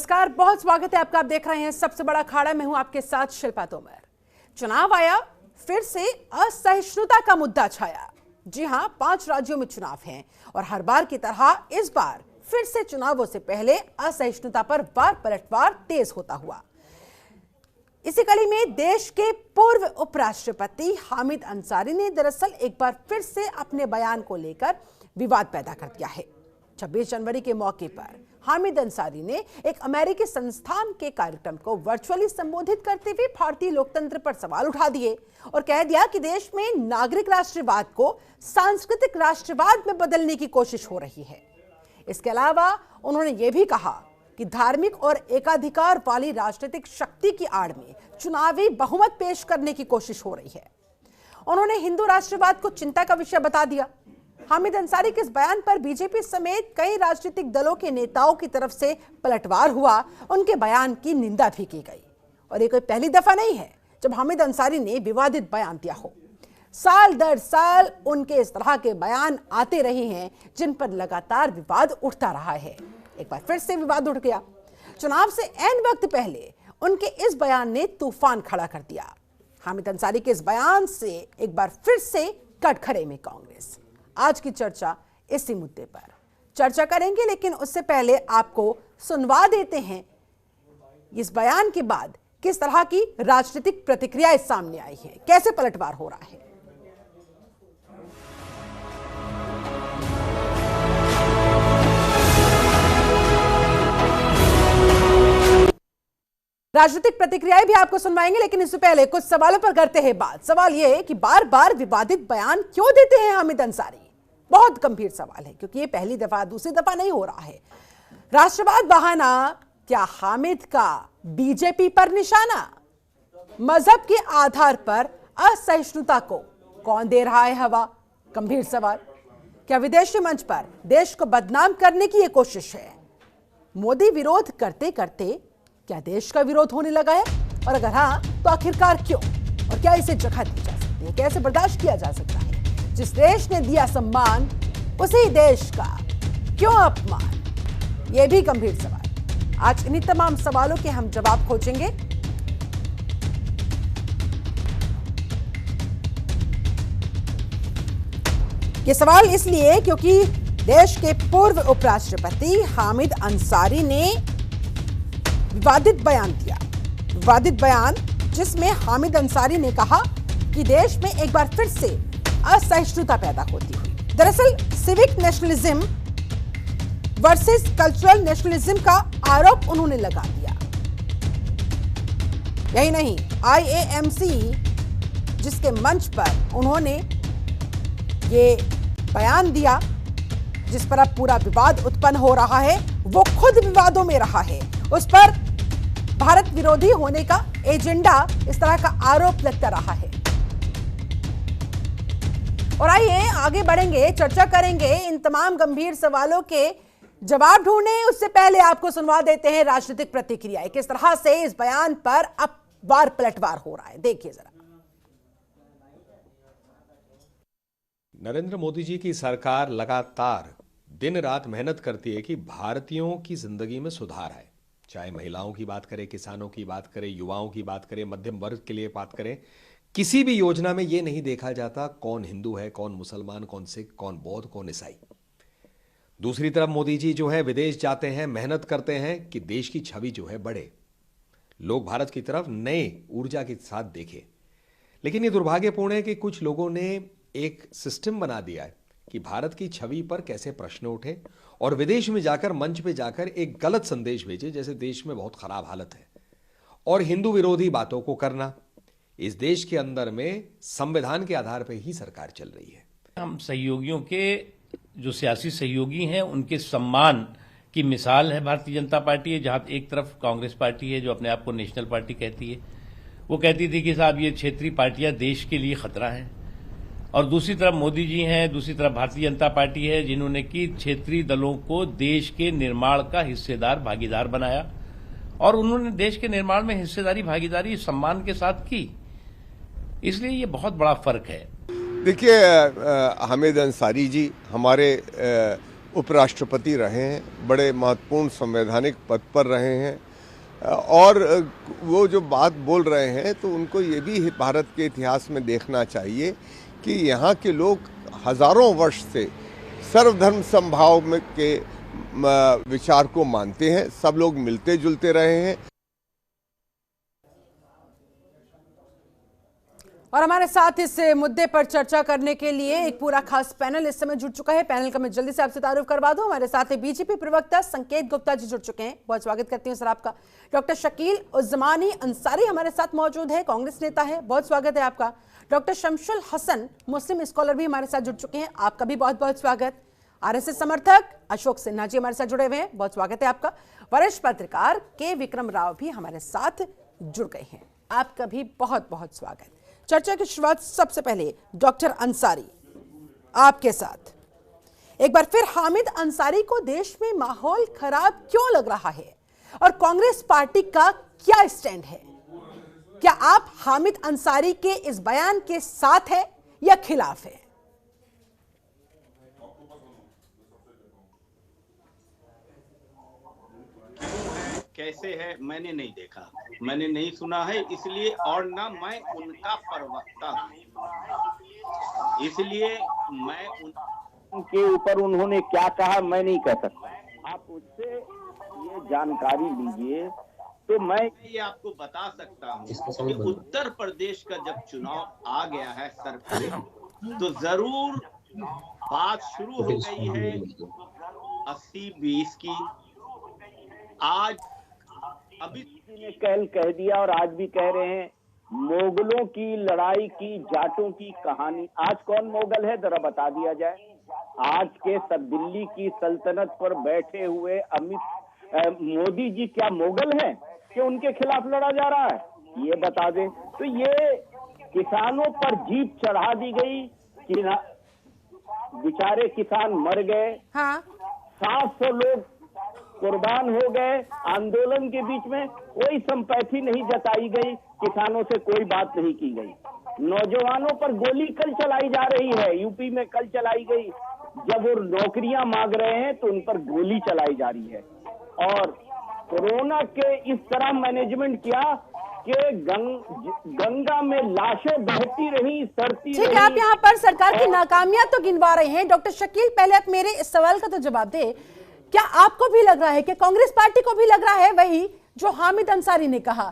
नमस्कार, बहुत स्वागत है आपका। आप देख रहे हैं सबसे बड़ा अखाड़ा। मैं हूं आपके साथ शिल्पा तोमर। चुनाव आया, फिर से असहिष्णुता का मुद्दा छाया। जी हां, 5 राज्यों में चुनाव हैं और हर बार की तरह इस बार फिर से चुनावों से पहले असहिष्णुता पर वार पलटवार तेज होता हुआ। इसी कड़ी में देश के पूर्व उपराष्ट्रपति हामिद अंसारी ने दरअसल एक बार फिर से अपने बयान को लेकर विवाद पैदा कर दिया है। 26 जनवरी के मौके पर हामिद अंसारी ने एक अमेरिकी संस्थान के कार्यक्रम को वर्चुअली संबोधित करते हुए भारतीय लोकतंत्र पर सवाल उठा दिए और कह दिया कि देश में नागरिक राष्ट्रवाद को सांस्कृतिक राष्ट्रवाद में बदलने की कोशिश हो रही है। इसके अलावा उन्होंने यह भी कहा कि धार्मिक और एकाधिकार वाली राजनीतिक शक्ति की आड़ में चुनावी बहुमत पेश करने की कोशिश हो रही है। उन्होंने हिंदू राष्ट्रवाद को चिंता का विषय बता दिया। हामिद अंसारी के इस बयान पर बीजेपी समेत कई राजनीतिक दलों के नेताओं की तरफ से पलटवार हुआ। उनके बयान की निंदा भी की गई और ये कोई पहली दफा नहीं है जब हामिद अंसारी ने विवादित बयान दिया हो। साल दर साल उनके इस तरह के बयान आते रहे हैं जिन पर लगातार विवाद उठता रहा है। एक बार फिर से विवाद उठ गया। चुनाव से ऐन वक्त पहले उनके इस बयान ने तूफान खड़ा कर दिया। हामिद अंसारी के इस बयान से एक बार फिर से कटघरे में कांग्रेस। आज की चर्चा इसी मुद्दे पर चर्चा करेंगे, लेकिन उससे पहले आपको सुनवा देते हैं इस बयान के बाद किस तरह की राजनीतिक प्रतिक्रियाएं सामने आई है, कैसे पलटवार हो रहा है। राजनीतिक प्रतिक्रियाएं भी आपको सुनवाएंगे, लेकिन इससे पहले कुछ सवालों पर करते हैं बात। सवाल यह है कि बार बार विवादित बयान क्यों देते हैं हामिद अंसारी। बहुत गंभीर सवाल है क्योंकि ये पहली दफा दूसरी दफा नहीं हो रहा है। राष्ट्रवाद बहाना क्या हामिद का बीजेपी पर निशाना? मजहब के आधार पर असहिष्णुता को कौन दे रहा है हवा? गंभीर सवाल। क्या विदेशी मंच पर देश को बदनाम करने की यह कोशिश है? मोदी विरोध करते करते क्या देश का विरोध होने लगा है? और अगर हाँ, तो आखिरकार क्यों? और क्या इसे जगह दी जा सकती है? कैसे बर्दाश्त किया जा सकता है? जिस देश ने दिया सम्मान, उसी देश का क्यों अपमान? यह भी गंभीर सवाल। आज इन्हीं तमाम सवालों के हम जवाब खोजेंगे। ये सवाल इसलिए क्योंकि देश के पूर्व उपराष्ट्रपति हामिद अंसारी ने विवादित बयान दिया। विवादित बयान जिसमें हामिद अंसारी ने कहा कि देश में एक बार फिर से असहिष्णुता पैदा होती हुई। दरअसल civic nationalism versus cultural nationalism का आरोप उन्होंने लगा दिया। यही नहीं, IAMC जिसके मंच पर उन्होंने ये बयान दिया, जिस पर अब पूरा विवाद उत्पन्न हो रहा है, वो खुद विवादों में रहा है। उस पर भारत विरोधी होने का एजेंडा, इस तरह का आरोप लगता रहा है। और आइए आगे बढ़ेंगे, चर्चा करेंगे इन तमाम गंभीर सवालों के जवाब ढूंढने। उससे पहले आपको सुनवा देते हैं राजनीतिक प्रतिक्रियाएं, किस तरह से इस बयान पर अब वार पलटवार हो रहा है। देखिए जरा। नरेंद्र मोदी जी की सरकार लगातार दिन रात मेहनत करती है कि भारतीयों की जिंदगी में सुधार आए। चाहे महिलाओं की बात करें, किसानों की बात करें, युवाओं की बात करें, मध्यम वर्ग के लिए बात करें, किसी भी योजना में यह नहीं देखा जाता कौन हिंदू है, कौन मुसलमान, कौन सिख, कौन बौद्ध, कौन ईसाई। दूसरी तरफ मोदी जी जो है विदेश जाते हैं, मेहनत करते हैं कि देश की छवि जो है बढ़े, लोग भारत की तरफ नए ऊर्जा के साथ देखें। लेकिन ये दुर्भाग्यपूर्ण है कि कुछ लोगों ने एक सिस्टम बना दिया है कि भारत की छवि पर कैसे प्रश्न उठे और विदेश में जाकर मंच पे जाकर एक गलत संदेश भेजे, जैसे देश में बहुत खराब हालत है, और हिंदू विरोधी बातों को करना। इस देश के अंदर में संविधान के आधार पर ही सरकार चल रही है। हम सहयोगियों के जो सियासी सहयोगी हैं उनके सम्मान की मिसाल है भारतीय जनता पार्टी है। जहां एक तरफ कांग्रेस पार्टी है जो अपने आप को नेशनल पार्टी कहती है, वो कहती थी कि साहब ये क्षेत्रीय पार्टियां देश के लिए खतरा हैं, और दूसरी तरफ मोदी जी हैं, दूसरी तरफ भारतीय जनता पार्टी है जिन्होंने कि क्षेत्रीय दलों को देश के निर्माण का हिस्सेदार भागीदार बनाया, और उन्होंने देश के निर्माण में हिस्सेदारी भागीदारी सम्मान के साथ की। इसलिए ये बहुत बड़ा फर्क है। देखिए, हामिद अंसारी जी हमारे उपराष्ट्रपति रहे हैं, बड़े महत्वपूर्ण संवैधानिक पद पर रहे हैं और वो जो बात बोल रहे हैं तो उनको ये भी भारत के इतिहास में देखना चाहिए कि यहाँ के लोग हजारों वर्ष से सर्वधर्म समभाव में के विचार को मानते हैं, सब लोग मिलते जुलते रहे हैं। और हमारे साथ इस मुद्दे पर चर्चा करने के लिए एक पूरा खास पैनल इस समय जुड़ चुका है। पैनल का मैं जल्दी से आपसे तारुफ करवा दूं। हमारे साथ बीजेपी प्रवक्ता संकेत गुप्ता जी जुड़ चुके हैं, बहुत स्वागत करती हूं सर आपका। डॉक्टर शकील उस्मानी अंसारी हमारे साथ मौजूद है, कांग्रेस नेता है, बहुत स्वागत है आपका। डॉक्टर शमशुल हसन मुस्लिम स्कॉलर भी हमारे साथ जुड़ चुके हैं, आपका भी बहुत बहुत स्वागत। आरएसएस समर्थक अशोक सिन्हा जी हमारे साथ जुड़े हुए हैं, बहुत स्वागत है आपका। वरिष्ठ पत्रकार के विक्रम राव भी हमारे साथ जुड़ गए हैं, आपका भी बहुत बहुत स्वागत। चर्चा की शुरुआत सबसे पहले डॉक्टर अंसारी आपके साथ। एक बार फिर हामिद अंसारी को देश में माहौल खराब क्यों लग रहा है और कांग्रेस पार्टी का क्या स्टैंड है? क्या आप हामिद अंसारी के इस बयान के साथ है या खिलाफ है? कैसे है मैंने नहीं देखा, मैंने नहीं सुना है, इसलिए और ना मैं उनका प्रवक्ता हूं, इसलिए मैं उनके ऊपर उन्होंने क्या कहा मैं नहीं कह सकता। आप उससे ये जानकारी लीजिए तो मैं ये आपको बता सकता हूं कि उत्तर प्रदेश का जब चुनाव आ गया है सर पे, तो जरूर बात शुरू हो गई है 80-20 की। आज अभी ने कल कह दिया और आज भी कह रहे हैं मोगलों की लड़ाई की, जाटों की कहानी। आज कौन मोगल है जरा बता दिया जाए। आज के सब दिल्ली की सल्तनत पर बैठे हुए मोदी जी क्या मोगल हैं कि उनके खिलाफ लड़ा जा रहा है? ये बता दें। तो ये किसानों पर जीप चढ़ा दी गई कि बेचारे किसान मर गए। हाँ। 700 लोग कुर्बान हो गए। आंदोलन के बीच में कोई संपैथी नहीं जताई गई, किसानों से कोई बात नहीं की गई। नौजवानों पर गोली कल चलाई जा रही है, यूपी में कल चलाई गई। जब वो नौकरियां मांग रहे हैं तो उन पर गोली चलाई जा रही है। और कोरोना के इस तरह मैनेजमेंट किया कि गंगा में लाशें बहती रही, सड़ती रही। ठीक है, आप यहाँ पर सरकार की नाकामियां तो गिनवा रहे हैं। डॉक्टर शकील, पहले आप मेरे इस सवाल का तो जवाब दे। क्या आपको भी लग रहा है कि कांग्रेस पार्टी को भी लग रहा है वही जो हामिद अंसारी ने कहा?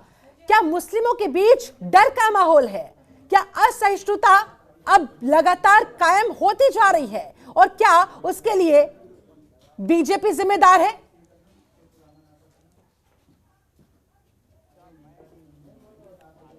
क्या मुस्लिमों के बीच डर का माहौल है? क्या असहिष्णुता अब लगातार कायम होती जा रही है और क्या उसके लिए बीजेपी जिम्मेदार है?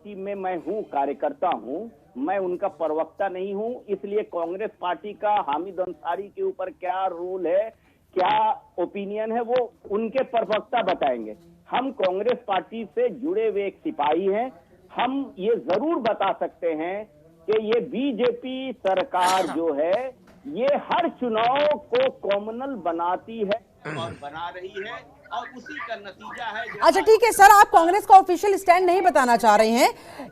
में मैं हूं, कार्यकर्ता हूं, मैं उनका प्रवक्ता नहीं हूं, इसलिए कांग्रेस पार्टी का हामिद अंसारी के ऊपर क्या रोल है, क्या ओपिनियन है, वो उनके प्रवक्ता बताएंगे। हम कांग्रेस पार्टी से जुड़े हुए एक सिपाही हैं। हम ये जरूर बता सकते हैं कि ये बीजेपी सरकार जो है ये हर चुनाव को कॉमनल बनाती है और बना रही है और उसी का नतीजा है। अच्छा ठीक है सर, आप कांग्रेस का ऑफिशियल स्टैंड नहीं बताना चाह रहे हैं,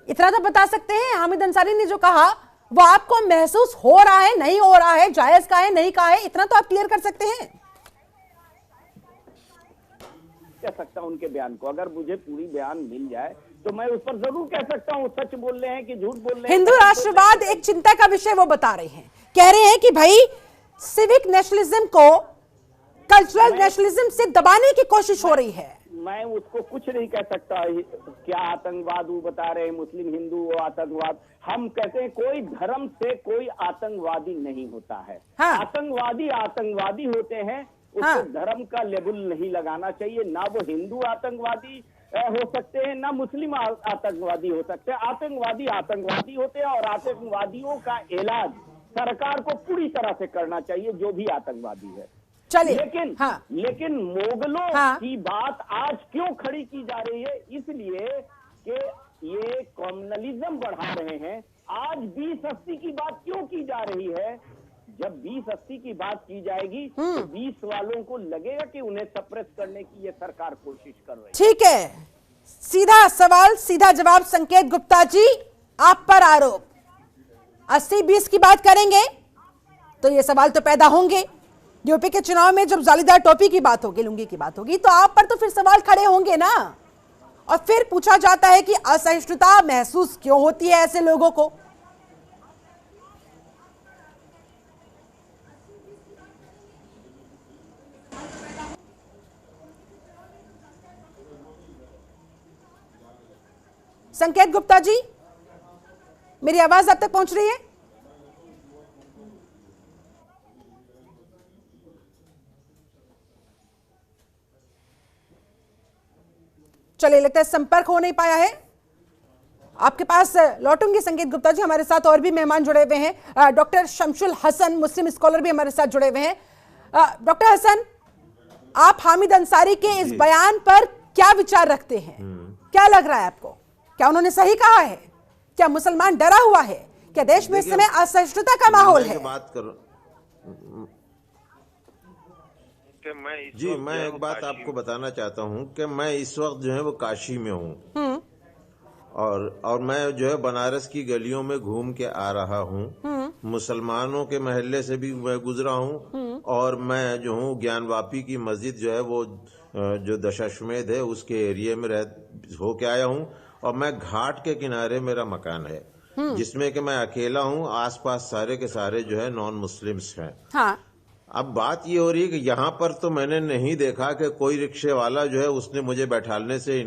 इतना तो बता सकते हैं हामिद अंसारी ने जो कहा वो आपको महसूस हो रहा है, नहीं हो रहा है, जायज का है, नहीं का है, इतना तो आप क्लियर कर सकते हैं। कह सकता हूं उनके बयान को, अगर मुझे पूरी बयान मिल जाए तो मैं उस पर जरूर कह सकता हूं सच बोल रहे हैं कि झूठ बोल रहे हैं। हिंदू राष्ट्रवाद एक चिंता का विषय वो बता रहे हैं, कह रहे हैं कि भाई सिविक नेशनलिज्म को कल्चरल नेशनलिज्म से दबाने की कोशिश हो रही है। मैं उसको कुछ नहीं कह सकता। क्या आतंकवाद वो बता रहे हैं, मुस्लिम हिंदू वो आतंकवाद। हम कहते हैं कोई धर्म से कोई आतंकवादी नहीं होता है। हाँ। आतंकवादी होते हैं, उसको हाँ। धर्म का लेबल नहीं लगाना चाहिए। ना वो हिंदू आतंकवादी हो सकते हैं, ना मुस्लिम आतंकवादी हो सकते हैं। आतंकवादी होते हैं और आतंकवादियों का इलाज सरकार को पूरी तरह से करना चाहिए, जो भी आतंकवादी है। चलिए, लेकिन मोगलों की बात आज क्यों खड़ी की जा रही है? इसलिए कि ये कॉम्युनलिज्म बढ़ा रहे हैं। आज 2080 की बात क्यों की जा रही है? जब 2080 की बात की जाएगी तो 20 वालों को लगेगा कि उन्हें सप्रेस करने की ये सरकार कोशिश कर रही है। ठीक है, सीधा सवाल सीधा जवाब। संकेत गुप्ता जी, आप पर आरोप 80-20 की बात करेंगे तो ये सवाल तो पैदा होंगे यूपी के चुनाव में जब जालीदार टोपी की बात होगी, लुंगी की बात होगी, तो आप पर तो फिर सवाल खड़े होंगे ना। और फिर पूछा जाता है कि असहिष्णुता महसूस क्यों होती है ऐसे लोगों को। संकेत गुप्ता जी, मेरी आवाज आप तक पहुंच रही है? चलिए, लगता है संपर्क हो नहीं पाया है। आपके पास लौटूंगी संकेत गुप्ता जी। हमारे साथ और भी मेहमान जुड़े हुए हैं। डॉक्टर शमशुल हसन, मुस्लिम स्कॉलर भी हमारे साथ जुड़े हुए हैं। डॉक्टर हसन, आप हामिद अंसारी के इस बयान पर क्या विचार रखते हैं? क्या लग रहा है आपको? क्या उन्होंने सही कहा है? क्या मुसलमान डरा हुआ है? क्या देश में इस समय असहिष्णुता का माहौल है? बात करूं जी, मैं एक बात आपको बताना चाहता हूं कि मैं इस वक्त जो है वो काशी में हूं, और मैं जो है बनारस की गलियों में घूम के आ रहा हूं। मुसलमानों के महल्ले से भी मैं गुजरा हूं, और मैं जो हूं ज्ञानवापी की मस्जिद जो है वो जो दशाश्वमेध है उसके एरिया में होके आया हूं। और मैं घाट के किनारे मेरा मकान है, जिसमें कि मैं अकेला हूं, आसपास सारे के सारे जो है नॉन मुस्लिम्स हैं। हाँ। अब बात ये हो रही है कि यहाँ पर तो मैंने नहीं देखा कि कोई रिक्शे वाला जो है उसने मुझे बैठालने से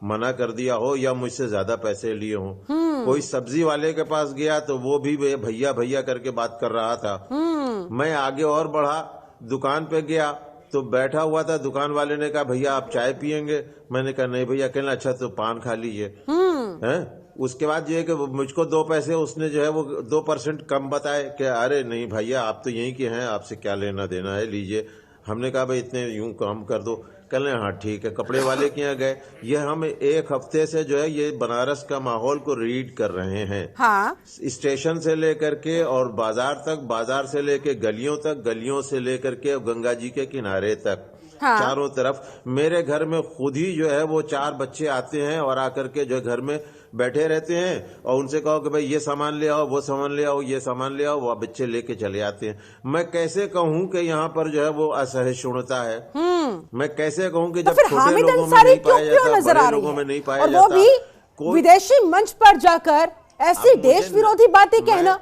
मना कर दिया हो या मुझसे ज्यादा पैसे लिए हों। कोई सब्जी वाले के पास गया तो वो भी भैया भैया करके बात कर रहा था। मैं आगे और बढ़ा, दुकान पे गया तो बैठा हुआ था, दुकान वाले ने कहा भैया आप चाय पियेंगे? मैंने कहा नहीं भैया। कहना अच्छा तो पान खा लीजिए। हैं? उसके बाद जो है कि मुझको 2 पैसे उसने जो है वो 2% कम बताए कि अरे नहीं भैया आप तो यहीं के हैं, आपसे क्या लेना देना है, लीजिए। हमने कहा भाई इतने यूं कम कर दो। कहने हाँ ठीक है। कपड़े वाले के यहाँ गए। ये हम 1 हफ्ते से जो है ये बनारस का माहौल को रीड कर रहे हैं। हाँ। स्टेशन से लेकर के और बाजार तक, बाजार से लेकर गलियों तक, गलियों से लेकर के गंगा जी के किनारे तक, हाँ। चारों तरफ। मेरे घर में खुद ही जो है वो 4 बच्चे आते हैं और आकर के जो घर में बैठे रहते हैं, और उनसे कहो कि भाई ये सामान ले आओ, वो सामान ले आओ, ये सामान ले आओ, वो बच्चे लेके चले आते हैं। मैं कैसे कहूं कि यहाँ पर जो है वो असहिष्णुता है? मैं कैसे कहूं कि जब छोटे लोगों में नहीं पाया जाता, बड़े लोगों में नहीं पाया जाता, और वो भी विदेशी मंच पर जाकर ऐसी देश विरोधी बातें कहना।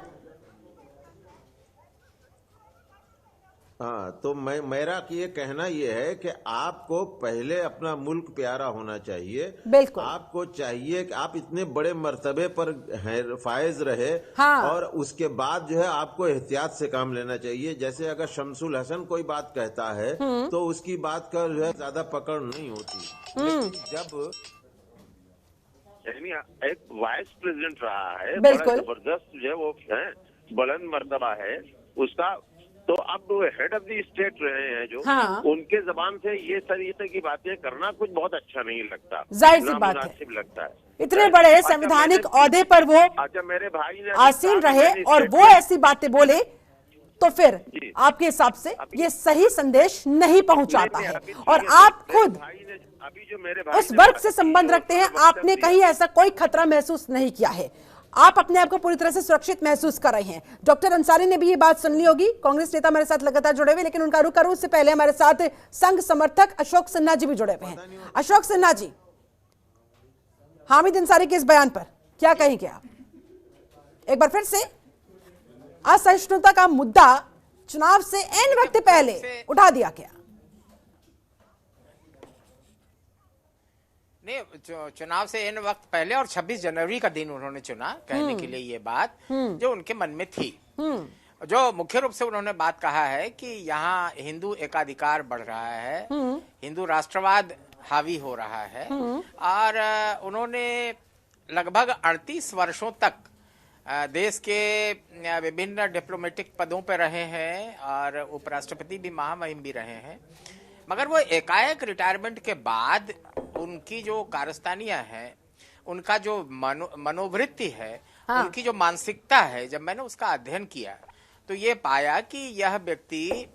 हाँ, तो मेरा ये कहना ये है कि आपको पहले अपना मुल्क प्यारा होना चाहिए। बिल्कुल। आपको चाहिए कि आप इतने बड़े मर्तबे पर फायज रहे। हाँ। और उसके बाद जो है आपको एहतियात से काम लेना चाहिए। जैसे अगर शमसुल हसन कोई बात कहता है तो उसकी बात का जो है ज्यादा पकड़ नहीं होती। लेकिन जब एक वाइस प्रेसिडेंट रहा है, बिल्कुल, बड़ा जबरदस्त जो है वो है, बुलंद मर्तबा है उसका, तो अब वो हेड ऑफ द स्टेट रहे हैं जो, हाँ। उनके जबान से ये तरीके की बातें करना कुछ बहुत अच्छा नहीं लगता, जाहिर सी बात है। लगता है। इतने बड़े संवैधानिक ओहदे पर वो अच्छा, मेरे भाई ने आसीन रहे और वो ऐसी बातें बोले, तो फिर आपके हिसाब से ये सही संदेश नहीं पहुंचाता है। और आप खुद अभी जो मेरे भाई उस वर्ग से संबंध रखते हैं, आपने कहीं ऐसा कोई खतरा महसूस नहीं किया है। आप अपने आप को पूरी तरह से सुरक्षित महसूस कर रहे हैं। डॉक्टर अंसारी ने भी ये बात सुन ली होगी। कांग्रेस नेता हमारे साथ लगातार जुड़े हुए, लेकिन उनका रुख करूं उससे पहले हमारे साथ संघ समर्थक अशोक सिन्हा जी भी जुड़े हुए हैं। अशोक सिन्हा जी, हामिद अंसारी के इस बयान पर क्या कहेंगे आप? एक बार फिर से असहिष्णुता का मुद्दा चुनाव से एन वक्त पहले उठा दिया गया। नहीं, चुनाव से इन वक्त पहले और 26 जनवरी का दिन उन्होंने चुना कहने के लिए ये बात जो उनके मन में थी। जो मुख्य रूप से उन्होंने बात कहा है कि यहाँ हिंदू एकाधिकार बढ़ रहा है, हिंदू राष्ट्रवाद हावी हो रहा है, और उन्होंने लगभग 38 वर्षों तक देश के विभिन्न डिप्लोमेटिक पदों पर रहे हैं और उपराष्ट्रपति भी, महामहिम भी रहे हैं। मगर वो एकाएक रिटायरमेंट के बाद उनकी जो कारस्तानियां हैं, उनका जो मनोवृत्ति है, हाँ। उनकी जो मानसिकता है, जब मैंने उसका अध्ययन किया तो ये पाया कि यह व्यक्ति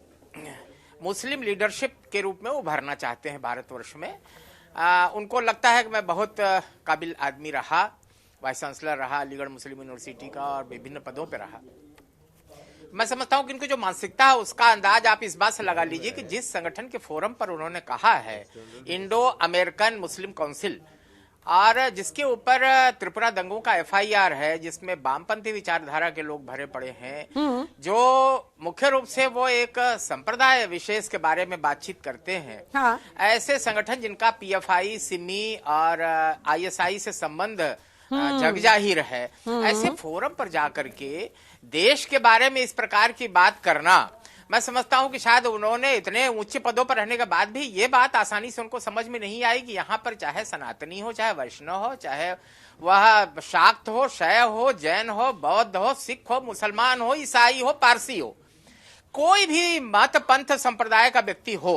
मुस्लिम लीडरशिप के रूप में उभरना चाहते हैं भारतवर्ष में। उनको लगता है कि मैं बहुत काबिल आदमी रहा, वाइस चांसलर रहा अलीगढ़ मुस्लिम यूनिवर्सिटी का, और विभिन्न पदों पर रहा। मैं समझता हूं कि इनकी जो मानसिकता है उसका अंदाज आप इस बात से लगा लीजिए कि जिस संगठन के फोरम पर उन्होंने कहा है, इंडो अमेरिकन मुस्लिम काउंसिल, और जिसके ऊपर त्रिपुरा दंगों का एफआईआर है, जिसमें वामपंथी विचारधारा के लोग भरे पड़े हैं, जो मुख्य रूप से वो एक संप्रदाय विशेष के बारे में बातचीत करते हैं। हाँ। ऐसे संगठन जिनका पीएफआई, सिमी और आईएसआई से संबंध जग जाहिर है, ऐसे फोरम पर जाकर के देश के बारे में इस प्रकार की बात करना, मैं समझता हूं कि शायद उन्होंने इतने ऊंचे पदों पर रहने के बाद भी ये बात आसानी से उनको समझ में नहीं आई कि यहाँ पर चाहे सनातनी हो, चाहे वैष्णव हो, चाहे वह शाक्त हो, शैव हो, जैन हो, बौद्ध हो, सिख हो, मुसलमान हो, ईसाई हो, पारसी हो, कोई भी मत पंथ संप्रदाय का व्यक्ति हो,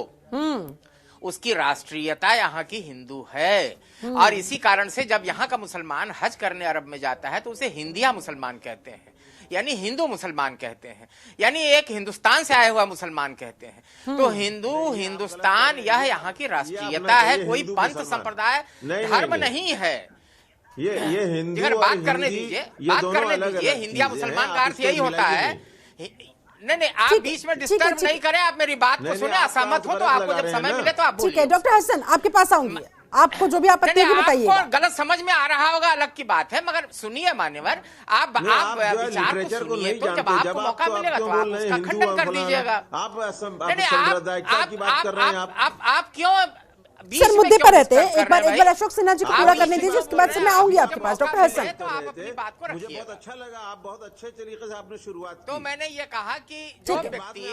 उसकी राष्ट्रीयता यहाँ की हिंदू है। और इसी कारण से जब यहाँ का मुसलमान हज करने अरब में जाता है तो उसे हिंदिया मुसलमान कहते हैं, यानी हिंदू मुसलमान कहते हैं, यानी एक हिंदुस्तान से आया हुआ मुसलमान कहते हैं। तो हिंदू, हिंदुस्तान, यह यहाँ की राष्ट्रीयता है, कोई पंथ संप्रदाय धर्म नहीं है। ये हिंदू अगर बात करने दीजिए, बात करने दीजिए, हिंदिया मुसलमान का अर्थ यही होता है। नहीं, आप बीच में डिस्टर्ब नहीं करें, आप मेरी बात को सुने, असहमत हो तो आपको जब समय मिले तो आप बोलिए। ठीक है डॉक्टर हसन, आपके पास आऊंगी, आपको जो भी आपत्ति है बताइए। आपको गलत समझ में आ रहा होगा अलग की बात है, मगर सुनिए मान्यवर, आप विचार को सुनिए, तो जब आपको मौका मिलेगा तो आप उसका खंडन कर दीजिएगा। आप क्यों सर मुद्दे पर रहते हैं? एक बार अशोक सिन्हा जी को पूरा करने दीजिए, उसके बाद से मैं आऊंगी आपके पास। डॉक्टर हसन, तो आप अपनी बात को मुझे बहुत अच्छा लगा, आप बहुत अच्छे तरीके से आपने शुरुआत की। तो मैंने ये कहा कि जो व्यक्ति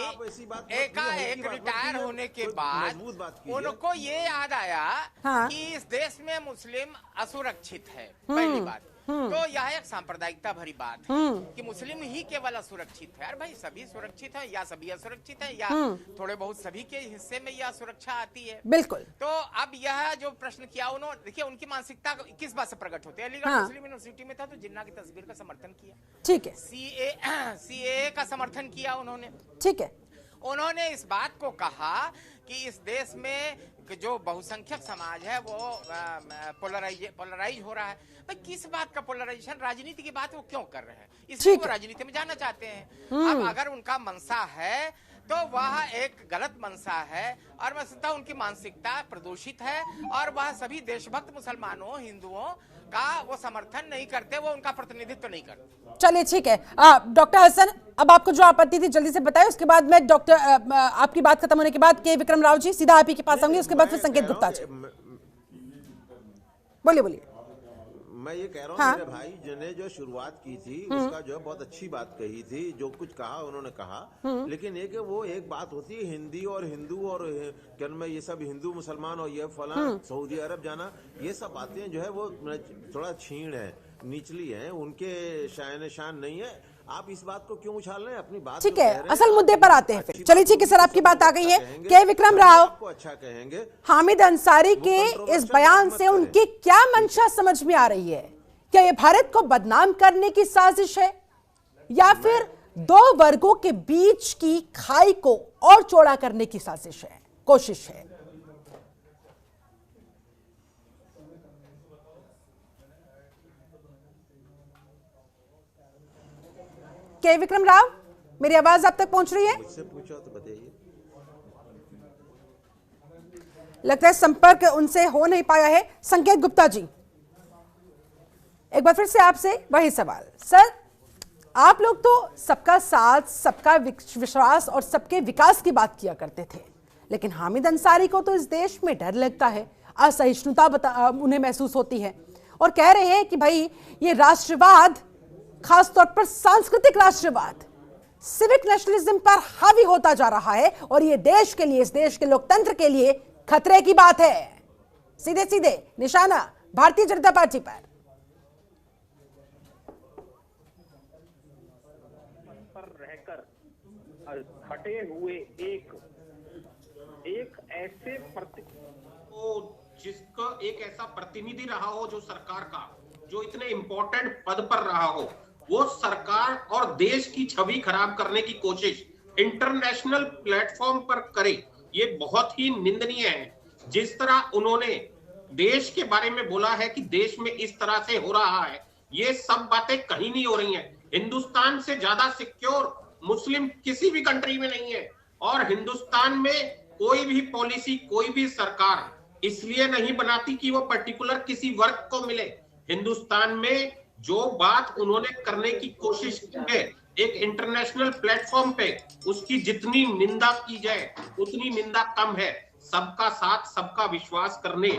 एकाएक रिटायर होने के बाद उनको ये याद आया कि इस देश में मुस्लिम असुरक्षित है, पहली बात, तो यह एक सांप्रदायिकता भरी बात है कि मुस्लिम ही केवल असुरक्षित है। अरे भाई, सभी सुरक्षित है या सभी असुरक्षित है या थोड़े बहुत सभी के हिस्से में यह सुरक्षा आती है। बिल्कुल। तो अब यह जो प्रश्न किया उन्होंने, देखिए उनकी मानसिकता किस बात से प्रकट होती है। अलीगढ़ मुस्लिम यूनिवर्सिटी में था तो जिन्ना की तस्वीर का समर्थन किया, ठीक है, सीए का समर्थन किया उन्होंने, ठीक है। उन्होंने इस बात को कहा कि इस देश में जो बहुसंख्यक समाज है वो पोलराइज हो रहा है। भाई, किस बात का पोलराइजेशन? राजनीति की बात वो क्यों कर रहे हैं? इसलिए वो राजनीति में जाना चाहते हैं। अब अगर उनका मनसा है तो वह एक गलत मनसा है, और मैं समझता हूं उनकी मानसिकता प्रदूषित है, और वह सभी देशभक्त मुसलमानों, हिंदुओं का वो समर्थन नहीं करते, वो उनका प्रतिनिधित्व नहीं करते। चलिए ठीक है डॉक्टर हसन, अब आपको जो आपत्ति थी जल्दी से बताएं, उसके बाद मैं डॉक्टर आपकी बात खत्म होने के बाद के विक्रम राव जी सीधा आप ही के पास आऊंगी, उसके बाद फिर संकेत गुप्ता जी। बोलिए। मैं ये कह रहा हूँ मेरे भाई जिन्हें जो शुरुआत की थी उसका जो बहुत अच्छी बात कही थी, जो कुछ कहा उन्होंने कहा, लेकिन वो एक बात होती है हिंदी और हिंदू और क्या मैं ये सब हिंदू मुसलमान और ये फलां सऊदी अरब जाना, ये सब बातें जो है वो थोड़ा छीण है, निचली है, उनके शान नहीं है। आप इस बात को क्यों उछाल रहे हैं? अपनी बात ठीक है, असल मुद्दे पर आते हैं फिर। चलिए ठीक है सर, आपकी बात आ गई है। के विक्रम राव आपको अच्छा कहेंगे, हामिद अंसारी के इस बयान से उनकी क्या मंशा समझ में आ रही है? क्या ये भारत को बदनाम करने की साजिश है, या फिर दो वर्गों के बीच की खाई को और चौड़ा करने की साजिश है, कोशिश है? के विक्रम राव, मेरी आवाज आप तक पहुंच रही है? मुझसे पूछा तो बताइए। लगता है संपर्क उनसे हो नहीं पाया है। संकेत गुप्ता जी, एक बार फिर से आपसे वही सवाल। सर, आप लोग तो सबका साथ, सबका विश्वास और सबके विकास की बात किया करते थे, लेकिन हामिद अंसारी को तो इस देश में डर लगता है, असहिष्णुता उन्हें महसूस होती है, और कह रहे हैं कि भाई ये राष्ट्रवाद, खासतौर पर सांस्कृतिक राष्ट्रवाद, सिविक नेशनलिज्म पर हावी होता जा रहा है, और ये देश के लिए, इस देश के लोकतंत्र के लिए खतरे की बात है। सीधे सीधे निशाना भारतीय जनता पार्टी पर। रहकर खटे हुए एक ऐसे जिसका एक ऐसा प्रतिनिधि रहा हो जो सरकार का, जो इतने इंपॉर्टेंट पद पर रहा हो, वो सरकार और देश की छवि खराब करने की कोशिश इंटरनेशनल प्लेटफॉर्म पर करे, ये बहुत ही निंदनीय है। जिस तरह उन्होंने देश के बारे में बोला है कि देश में इस तरह से हो रहा है, ये सब बातें कहीं नहीं हो रही हैं। हिंदुस्तान से ज्यादा सिक्योर मुस्लिम किसी भी कंट्री में नहीं है। और हिंदुस्तान में कोई भी पॉलिसी, कोई भी सरकार इसलिए नहीं बनाती कि वो पर्टिकुलर किसी वर्ग को मिले। हिंदुस्तान में जो बात उन्होंने करने की कोशिश की है एक इंटरनेशनल प्लेटफॉर्म पे, उसकी जितनी निंदा की जाए उतनी निंदा कम है। सबका साथ सबका विश्वास करने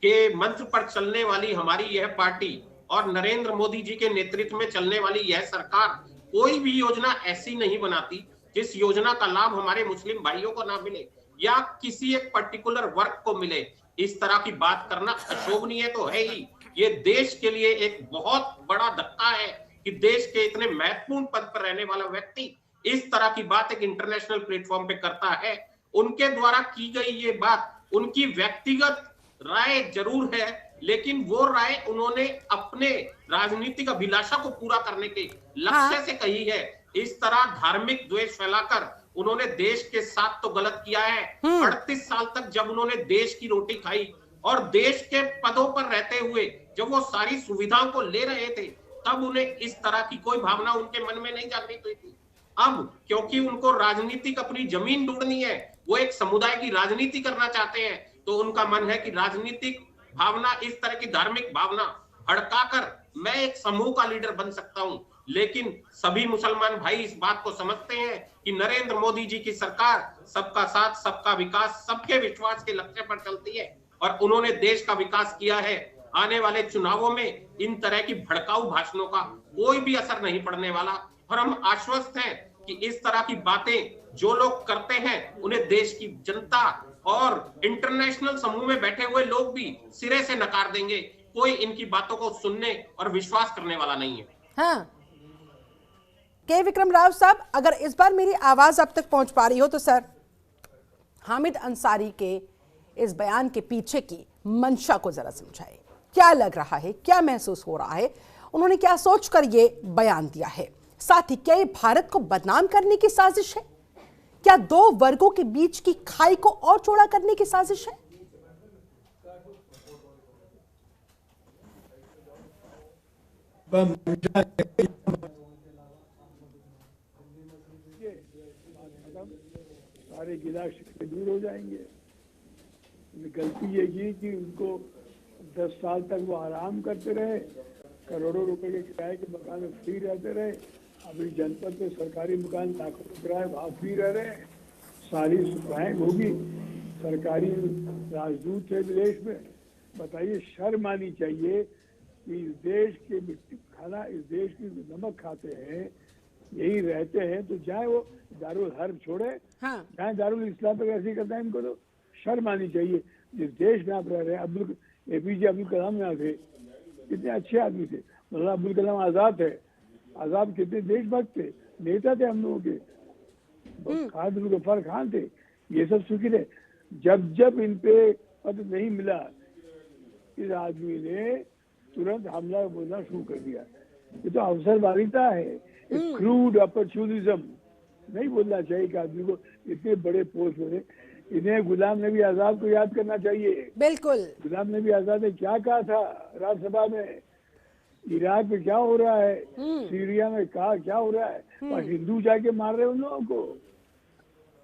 के मंत्र पर चलने वाली हमारी यह पार्टी और नरेंद्र मोदी जी के नेतृत्व में चलने वाली यह सरकार कोई भी योजना ऐसी नहीं बनाती जिस योजना का लाभ हमारे मुस्लिम भाइयों को ना मिले या किसी एक पर्टिकुलर वर्ग को मिले। इस तरह की बात करना अशोभनीय तो है ही। ये देश के लिए एक बहुत बड़ा धक्का है कि देश के इतने महत्वपूर्ण पद पर रहने वाला व्यक्ति इस तरह की बात एक इंटरनेशनल प्लेटफॉर्म पे करता है। उनके द्वारा की गई ये बात उनकी व्यक्तिगत राय जरूर है, लेकिन वो राय उन्होंने अपने राजनीतिक अभिलाषा को पूरा करने के लक्ष्य से कही है। इस तरह धार्मिक द्वेष फैलाकर उन्होंने देश के साथ तो गलत किया है। 38 साल तक जब उन्होंने देश की रोटी खाई और देश के पदों पर रहते हुए जब वो सारी सुविधाओं को ले रहे थे, तब उन्हें इस तरह की कोई भावना उनके मन में नहीं जागृत हुई थी। अब क्योंकि उनको राजनीतिक अपनी जमीन ढूंढनी है, वो एक समुदाय की राजनीति करना चाहते हैं, तो उनका मन है कि राजनीतिक भावना, इस तरह की धार्मिक भावना भड़काकर मैं एक समूह का लीडर बन सकता हूं। लेकिन सभी मुसलमान भाई इस बात को समझते हैं कि नरेंद्र मोदी जी की सरकार सबका साथ सबका विकास सबके विश्वास के लक्ष्य पर चलती है और उन्होंने देश का विकास किया है। आने वाले चुनावों में इन तरह की भड़काऊ भाषणों का कोई भी असर नहीं पड़ने वाला और हम आश्वस्त हैं कि इस तरह की बातें जो लोग करते हैं उन्हें देश की जनता और इंटरनेशनल समूह में बैठे हुए लोग भी सिरे से नकार देंगे। कोई इनकी बातों को सुनने और विश्वास करने वाला नहीं है। हाँ। के विक्रम राव साहब, अगर इस बार मेरी आवाज आप तक पहुंच पा रही हो तो सर, हामिद अंसारी के इस बयान के पीछे की मंशा को जरा समझाएं। क्या लग रहा है, क्या महसूस हो रहा है, उन्होंने क्या सोचकर ये बयान दिया है? साथ ही क्या ये भारत को बदनाम करने की साजिश है? क्या दो वर्गों के बीच की खाई को और चौड़ा करने की साजिश है? सारे गिला शिकवे दूर हो जाएंगे। गलती ये की कि उनको 10 साल तक वो आराम करते रहे, करोड़ों रुपए के किराए के मकान में फ्री रहते रहे। अभी जनपद में सरकारी मकान लाखों में किराए वहाँ फ्री रह रहे हैं, सारी सुविधाएं होगी, सरकारी राजदूत है विदेश में। बताइए, शर्म आनी चाहिए कि इस देश के मिट्टी खाना, इस देश की नमक खाते हैं, यही रहते हैं, तो जाए वो दारुल हर्ब छोड़े। हाँ। जाए दारुल इस्लाम पे ऐसे करते हैं, इनको तो शर्म आनी चाहिए। जिस देश में आप रह रहे हैं, APJ अब्दुल कलाम यहाँ थे, कितने अच्छे आदमी थे। मौलाना अब्दुल कलाम आजाद है, आजाद कितने देशभक्त थे, नेता थे हम लोगों के। खान गफ्फार खान थे, ये सब सुखी थे। जब जब इन पे पद नहीं मिला, इस आदमी ने तुरंत हमला बोलना शुरू कर दिया। ये तो अवसरवादिता है, क्रूड अपॉर्चुनिज्म। नहीं बोलना चाहिए कि आदमी को इतने बड़े पोस्ट में। इन्हें गुलाम नबी आजाद को याद करना चाहिए। बिल्कुल। गुलाम नबी आजाद ने क्या कहा था राज्यसभा में, इराक में क्या हो रहा है, सीरिया में क्या हो रहा है, और हिंदू जाके मार रहे उन लोगों को।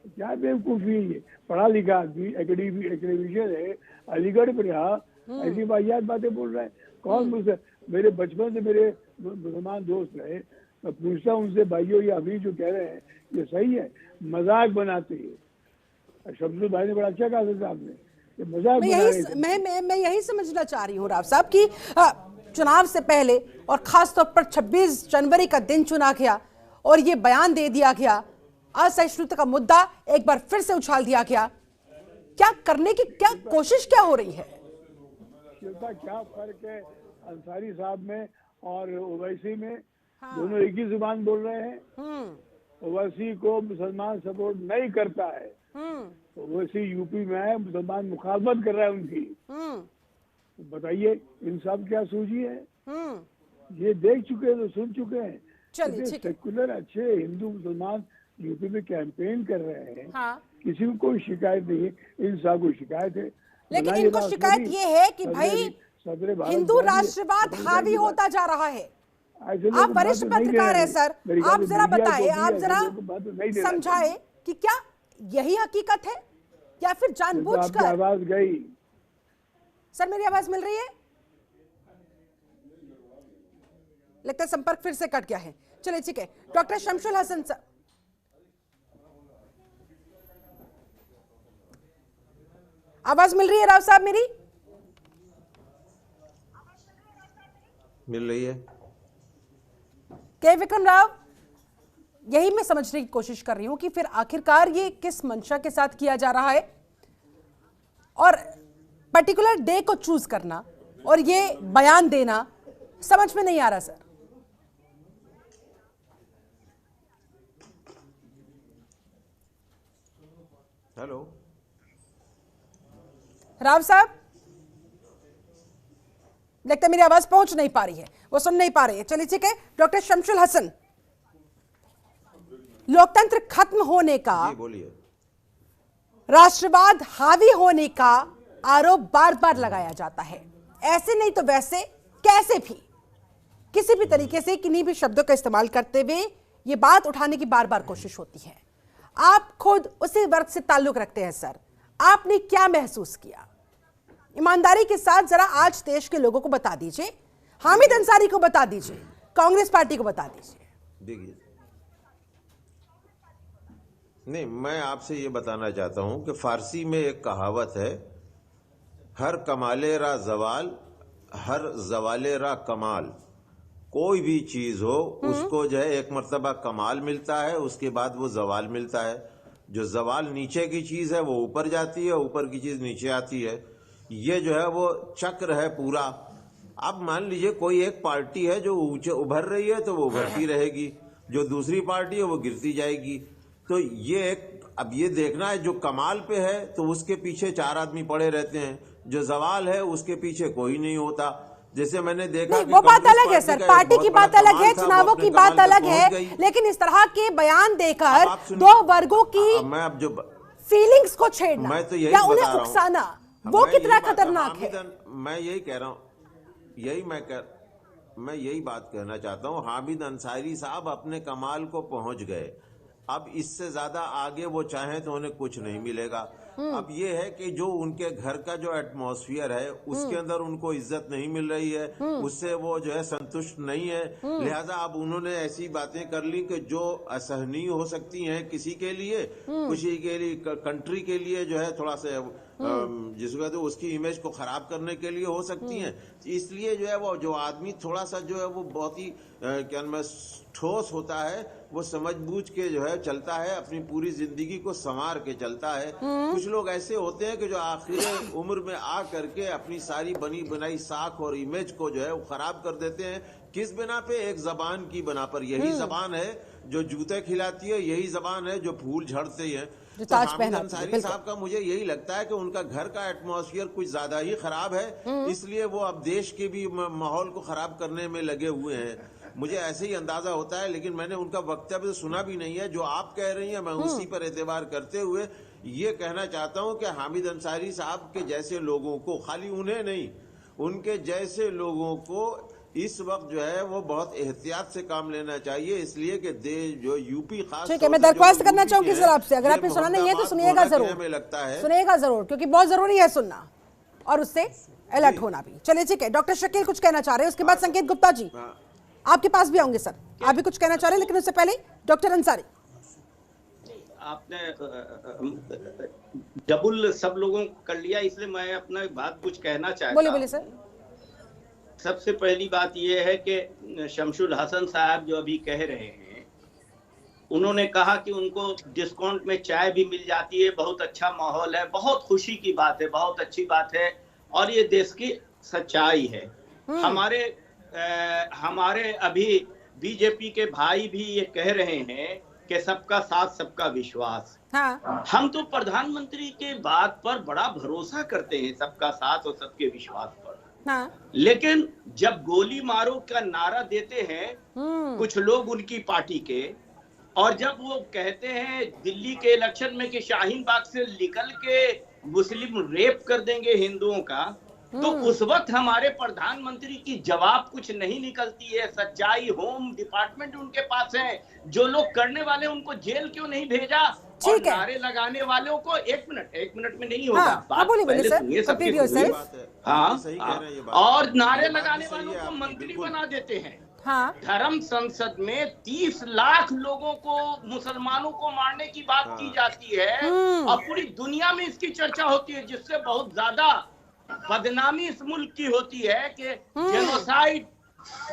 क्या बेवकूफी है। पढ़ा लिखा आदमी, एकेडमिशियन है, अलीगढ़ में रहा, ऐसी वाहियात बातें बोल रहा है। कौन मुझसे, मेरे बचपन से मेरे मुसलमान दोस्त रहे, मैं पूछता हूँ उनसे, भाइयों ये अभी जो कह रहे हैं ये सही है? मजाक बनाते हैं। शब्दुल भाई ने बड़ा अच्छा कहा था आपने, ये मजाक मैं यही समझना चाह रही हूँ राव साहब कि चुनाव से पहले और खास तौर पर 26 जनवरी का दिन चुना गया और ये बयान दे दिया गया, असहिष्णुता का मुद्दा एक बार फिर से उछाल दिया गया। क्या करने की क्या कोशिश क्या हो रही है? क्या फर्क है अंसारी साहब में और ओवैसी में? हाँ। दोनों एक ही जुबान बोल रहे हैं। ओवैसी को मुसलमान सपोर्ट नहीं करता है, ओवैसी यूपी में है, मुसलमान मुखालफत कर रहा है उनकी। बताइए इन सब क्या सूझी है? ये देख चुके हैं, तो सुन चुके हैं। सेकुलर अच्छे हिंदू मुसलमान यूपी में कैंपेन कर रहे हैं। हाँ। किसी को कोई शिकायत नहीं है, इन सब को शिकायत है। लेकिन इनको शिकायत ये है कि भाई हिंदू राष्ट्रवाद हावी होता जा रहा है, ऐसे लोग आप बात वरिष्ठ तो नहीं पत्रकार हैं देने सर, मेरे ख्याल आप से जरा मीडिया को बताएं, भी आप ऐसे जरा लोगों को बात तो नहीं देना समझाएं कि क्या यही हकीकत है या फिर चाहिए। तो आपकी जानबूझकर? आवाज गई। सर मेरी आवाज मिल रही है? लगता है संपर्क फिर से कट गया है। चलिए ठीक है, डॉक्टर शमशुल हसन सर, आवाज मिल रही है राव साहब मेरी? मिल रही है। के विक्रम राव, यही मैं समझने की कोशिश कर रही हूं कि फिर आखिरकार ये किस मंशा के साथ किया जा रहा है, और पर्टिकुलर डे को चूज करना और ये बयान देना समझ में नहीं आ रहा सर। हेलो राव साहब, लगता है मेरी आवाज पहुंच नहीं पा रही है, वो सुन नहीं पा रही है। चलिए ठीक है, डॉक्टर शमशुल हसन, लोकतंत्र खत्म होने का, बोलिए। राष्ट्रवाद हावी होने का आरोप बार बार लगाया जाता है। ऐसे नहीं तो वैसे, कैसे भी, किसी भी तरीके से, किन्हीं भी शब्दों का इस्तेमाल करते हुए ये बात उठाने की बार बार कोशिश होती है। आप खुद उसी वर्ग से ताल्लुक रखते हैं सर, आपने क्या महसूस किया? ईमानदारी के साथ जरा आज देश के लोगों को बता दीजिए, हामिद अंसारी को बता दीजिए, कांग्रेस पार्टी को बता दीजिए। देखिए, नहीं, मैं आपसे ये बताना चाहता हूं कि फारसी में एक कहावत है, हर कमाले रा जवाल, हर जवाले रा कमाल। कोई भी चीज हो उसको जो है एक मर्तबा कमाल मिलता है, उसके बाद वो जवाल मिलता है। जो जवाल नीचे की चीज है वो ऊपर जाती है, ऊपर की चीज नीचे आती है। ये जो है वो चक्र है पूरा। अब मान लीजिए कोई एक पार्टी है जो ऊंचे उभर रही है तो वो उभरती रहेगी, जो दूसरी पार्टी है वो गिरती जाएगी। तो ये एक, अब ये देखना है, जो कमाल पे है तो उसके पीछे चार आदमी पड़े रहते हैं, जो जवाल है उसके पीछे कोई नहीं होता। जैसे मैंने देखा नहीं, वो बात अलग है सर, पार्टी की बात अलग है, चुनावों की बात अलग है, लेकिन इस तरह के बयान देकर दो वर्गों की मैं अब जो फीलिंग्स को छेड़ना, मैं तो यही या बता उन्हें रहा हूं, उकसाना, वो कितना खतरनाक है? मैं यही कह रहा हूँ, मैं यही बात कहना चाहता हूँ। हामिद अंसारी साहब अपने कमाल को पहुंच गए, अब इससे ज्यादा आगे वो चाहें तो उन्हें कुछ नहीं मिलेगा। अब ये है कि जो उनके घर का जो एटमॉस्फेयर है उसके अंदर उनको इज्जत नहीं मिल रही है, उससे वो जो है संतुष्ट नहीं है। लिहाजा अब उन्होंने ऐसी बातें कर ली कि जो असहनीय हो सकती हैं किसी के लिए, किसी के लिए, कंट्री के लिए जो है थोड़ा सा जिसको तो उसकी इमेज को खराब करने के लिए हो सकती हैं। इसलिए जो है वो जो आदमी थोड़ा सा जो है वो बहुत ही क्या नाम है ठोस होता है, वो समझ बूझ के जो है चलता है, अपनी पूरी जिंदगी को संवार के चलता है। कुछ लोग ऐसे होते हैं कि जो आखिर उम्र में आ करके अपनी सारी बनी बनाई साख और इमेज को जो है वो खराब कर देते हैं। किस बिना पे? एक जबान की बना पर। यही जबान है जो जूते खिलाती है, यही जबान है जो फूल झड़ते हैं। तो हामिद अंसारी साहब का मुझे यही लगता है कि उनका घर का एटमॉस्फेयर कुछ ज्यादा ही खराब है, इसलिए वो अब देश के भी माहौल को खराब करने में लगे हुए हैं। मुझे ऐसे ही अंदाजा होता है, लेकिन मैंने उनका वक्तव्य सुना भी नहीं है। जो आप कह रही हैं मैं उसी पर एतबार करते हुए ये कहना चाहता हूं कि हामिद अंसारी साहब के जैसे लोगों को, खाली उन्हें नहीं, उनके जैसे लोगों को इस वक्त जो है वो बहुत एहतियात से काम लेना चाहिए। इसलिए कि देश जो यूपी खास, ठीक है, मैं दरख्वास्त करना चाहूंगी सर आपसे, अगर आपने सुना नहीं है तो सुनिएगा जरूर, लगता है सुनिएगा जरूर, क्योंकि बहुत जरूरी है सुनना और उससे अलर्ट होना भी। चलिए ठीक है, डॉक्टर शकील कुछ कहना चाह रहे हैं, उसके बाद संकेत गुप्ता जी आपके पास भी आऊंगे सर, आप भी कुछ कहना चाह रहे हैं, लेकिन उससे पहले डॉक्टर अंसारी। आपने डबल सब लोगों को कर लिया, इसलिए मैं अपना बात कुछ कहना चाहता हूं। बोलिए बोलिए सर। सबसे पहली बात यह है कि शमशुल हसन साहब जो अभी कह रहे हैं, उन्होंने कहा कि उनको डिस्काउंट में चाय भी मिल जाती है, बहुत अच्छा माहौल है, बहुत खुशी की बात है, बहुत अच्छी बात है, और ये देश की सच्चाई है। हमारे अभी बीजेपी के भाई भी ये कह रहे हैं कि सबका साथ सबका विश्वास। हाँ। हम तो प्रधानमंत्री के बात पर बड़ा भरोसा करते हैं, सबका साथ और सबके विश्वास पर। हाँ। लेकिन जब गोली मारो का नारा देते हैं कुछ लोग उनकी पार्टी के, और जब वो कहते हैं दिल्ली के इलेक्शन में कि शाहीन बाग से निकल के मुस्लिम रेप कर देंगे हिंदुओं का, तो उस वक्त हमारे प्रधानमंत्री की जवाब कुछ नहीं निकलती है। सच्चाई होम डिपार्टमेंट उनके पास है, जो लोग करने वाले उनको जेल क्यों नहीं भेजा, और नारे लगाने वालों को एक मिनट में नहीं होगा, बात पहले सुनिए सबकी। हाँ, और नारे लगाने वालों को मंत्री बना देते हैं। हाँ। धर्म संसद में 30 लाख लोगों को, मुसलमानों को मारने की बात की जाती है और पूरी दुनिया में इसकी चर्चा होती है, जिससे बहुत ज्यादा बदनामी इस मुल्क की होती है कि जेनोसाइड,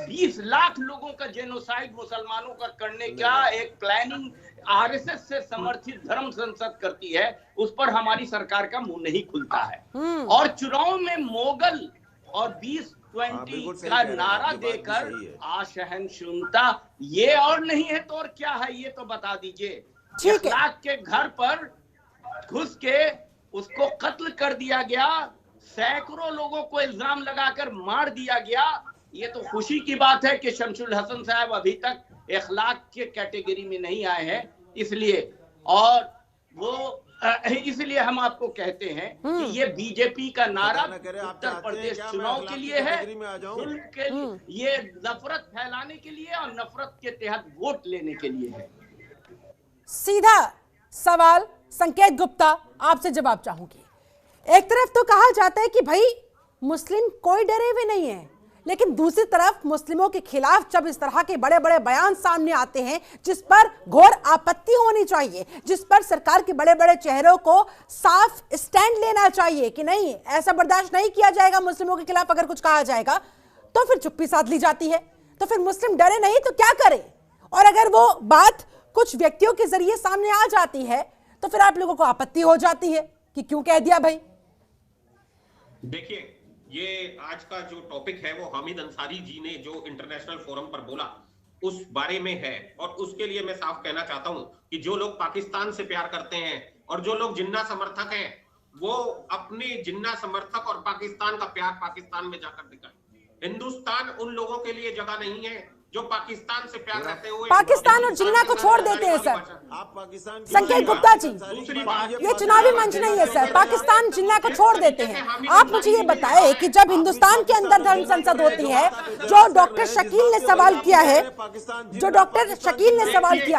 20 लाख लोगों का जेनोसाइड मुसलमानों का करने का एक प्लानिंग आरएसएस से समर्थित धर्म संसद करती है, उस पर हमारी सरकार का मुंह नहीं खुलता है। और चुनाव में मोगल और 2020 का नारा देकर असहिष्णुता, ये और नहीं है तो और क्या है, ये तो बता दीजिए। इखलाक के घर पर घुस के उसको कत्ल कर दिया गया, सैकड़ों लोगों को इल्जाम लगाकर मार दिया गया। ये तो खुशी की बात है कि शमशुल हसन साहब अभी तक इखलाक के कैटेगरी में नहीं आए हैं, इसलिए और वो इसलिए हम आपको कहते हैं कि ये बीजेपी का नारा उत्तर प्रदेश चुनाव के लिए है, जुल्म के लिए, ये नफरत फैलाने के लिए और नफरत के तहत वोट लेने के लिए है। सीधा सवाल संकेत गुप्ता आपसे जवाब चाहूंगी। एक तरफ तो कहा जाता है कि भाई मुस्लिम कोई डरे हुए नहीं है, लेकिन दूसरी तरफ मुस्लिमों के खिलाफ जब इस तरह के बड़े बड़े बयान सामने आते हैं जिस पर घोर आपत्ति होनी चाहिए, जिस पर सरकार के बड़े बड़े चेहरों को साफ स्टैंड लेना चाहिए कि नहीं ऐसा बर्दाश्त नहीं किया जाएगा, मुस्लिमों के खिलाफ अगर कुछ कहा जाएगा, तो फिर चुप्पी साध ली जाती है। तो फिर मुस्लिम डरे नहीं तो क्या करे, और अगर वो बात कुछ व्यक्तियों के जरिए सामने आ जाती है तो फिर आप लोगों को आपत्ति हो जाती है कि क्यों कह दिया भाई। देखिए, ये आज का जो टॉपिक है वो हामिद अंसारी जी ने जो इंटरनेशनल फोरम पर बोला उस बारे में है, और उसके लिए मैं साफ कहना चाहता हूं कि जो लोग पाकिस्तान से प्यार करते हैं और जो लोग जिन्ना समर्थक हैं, वो अपने जिन्ना समर्थक और पाकिस्तान का प्यार पाकिस्तान में जाकर दिखाएं। हिंदुस्तान उन लोगों के लिए जगह नहीं है जो पाकिस्तान से प्यार करते हुए पाकिस्तान और जिन्ना को छोड़ देते हैं सर। आप पाकिस्तान संकेत गुप्ता जी, ये चुनावी मंच नहीं है सर, पाकिस्तान जिन्ना को छोड़ देते हैं। आप मुझे ये बताएं कि जब हिंदुस्तान के अंदर धर्म संसद होती है, जो डॉक्टर शकील ने सवाल किया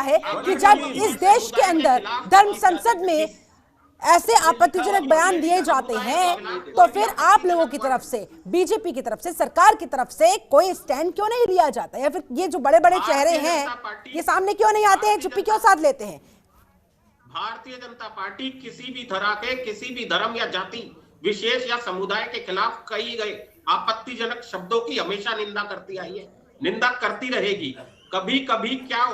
है, कि जब इस देश के अंदर धर्म संसद में ऐसे आपत्तिजनक बयान दिए जाते हैं, तो फिर आप लोगों की तरफ से, बीजेपी की तरफ से, सरकार की तरफ से कोई स्टैंड क्यों नहीं लिया जाता, या फिर ये जो बड़े बड़े चेहरे हैं ये सामने क्यों नहीं आते हैं, चुप्पी क्यों साध लेते हैं? भारतीय जनता पार्टी किसी भी तरह के, किसी भी धर्म या जाति विशेष या समुदाय के खिलाफ कही गए आपत्तिजनक शब्दों की हमेशा निंदा करती आई है, निंदा करती रहेगी। कभी कभी क्या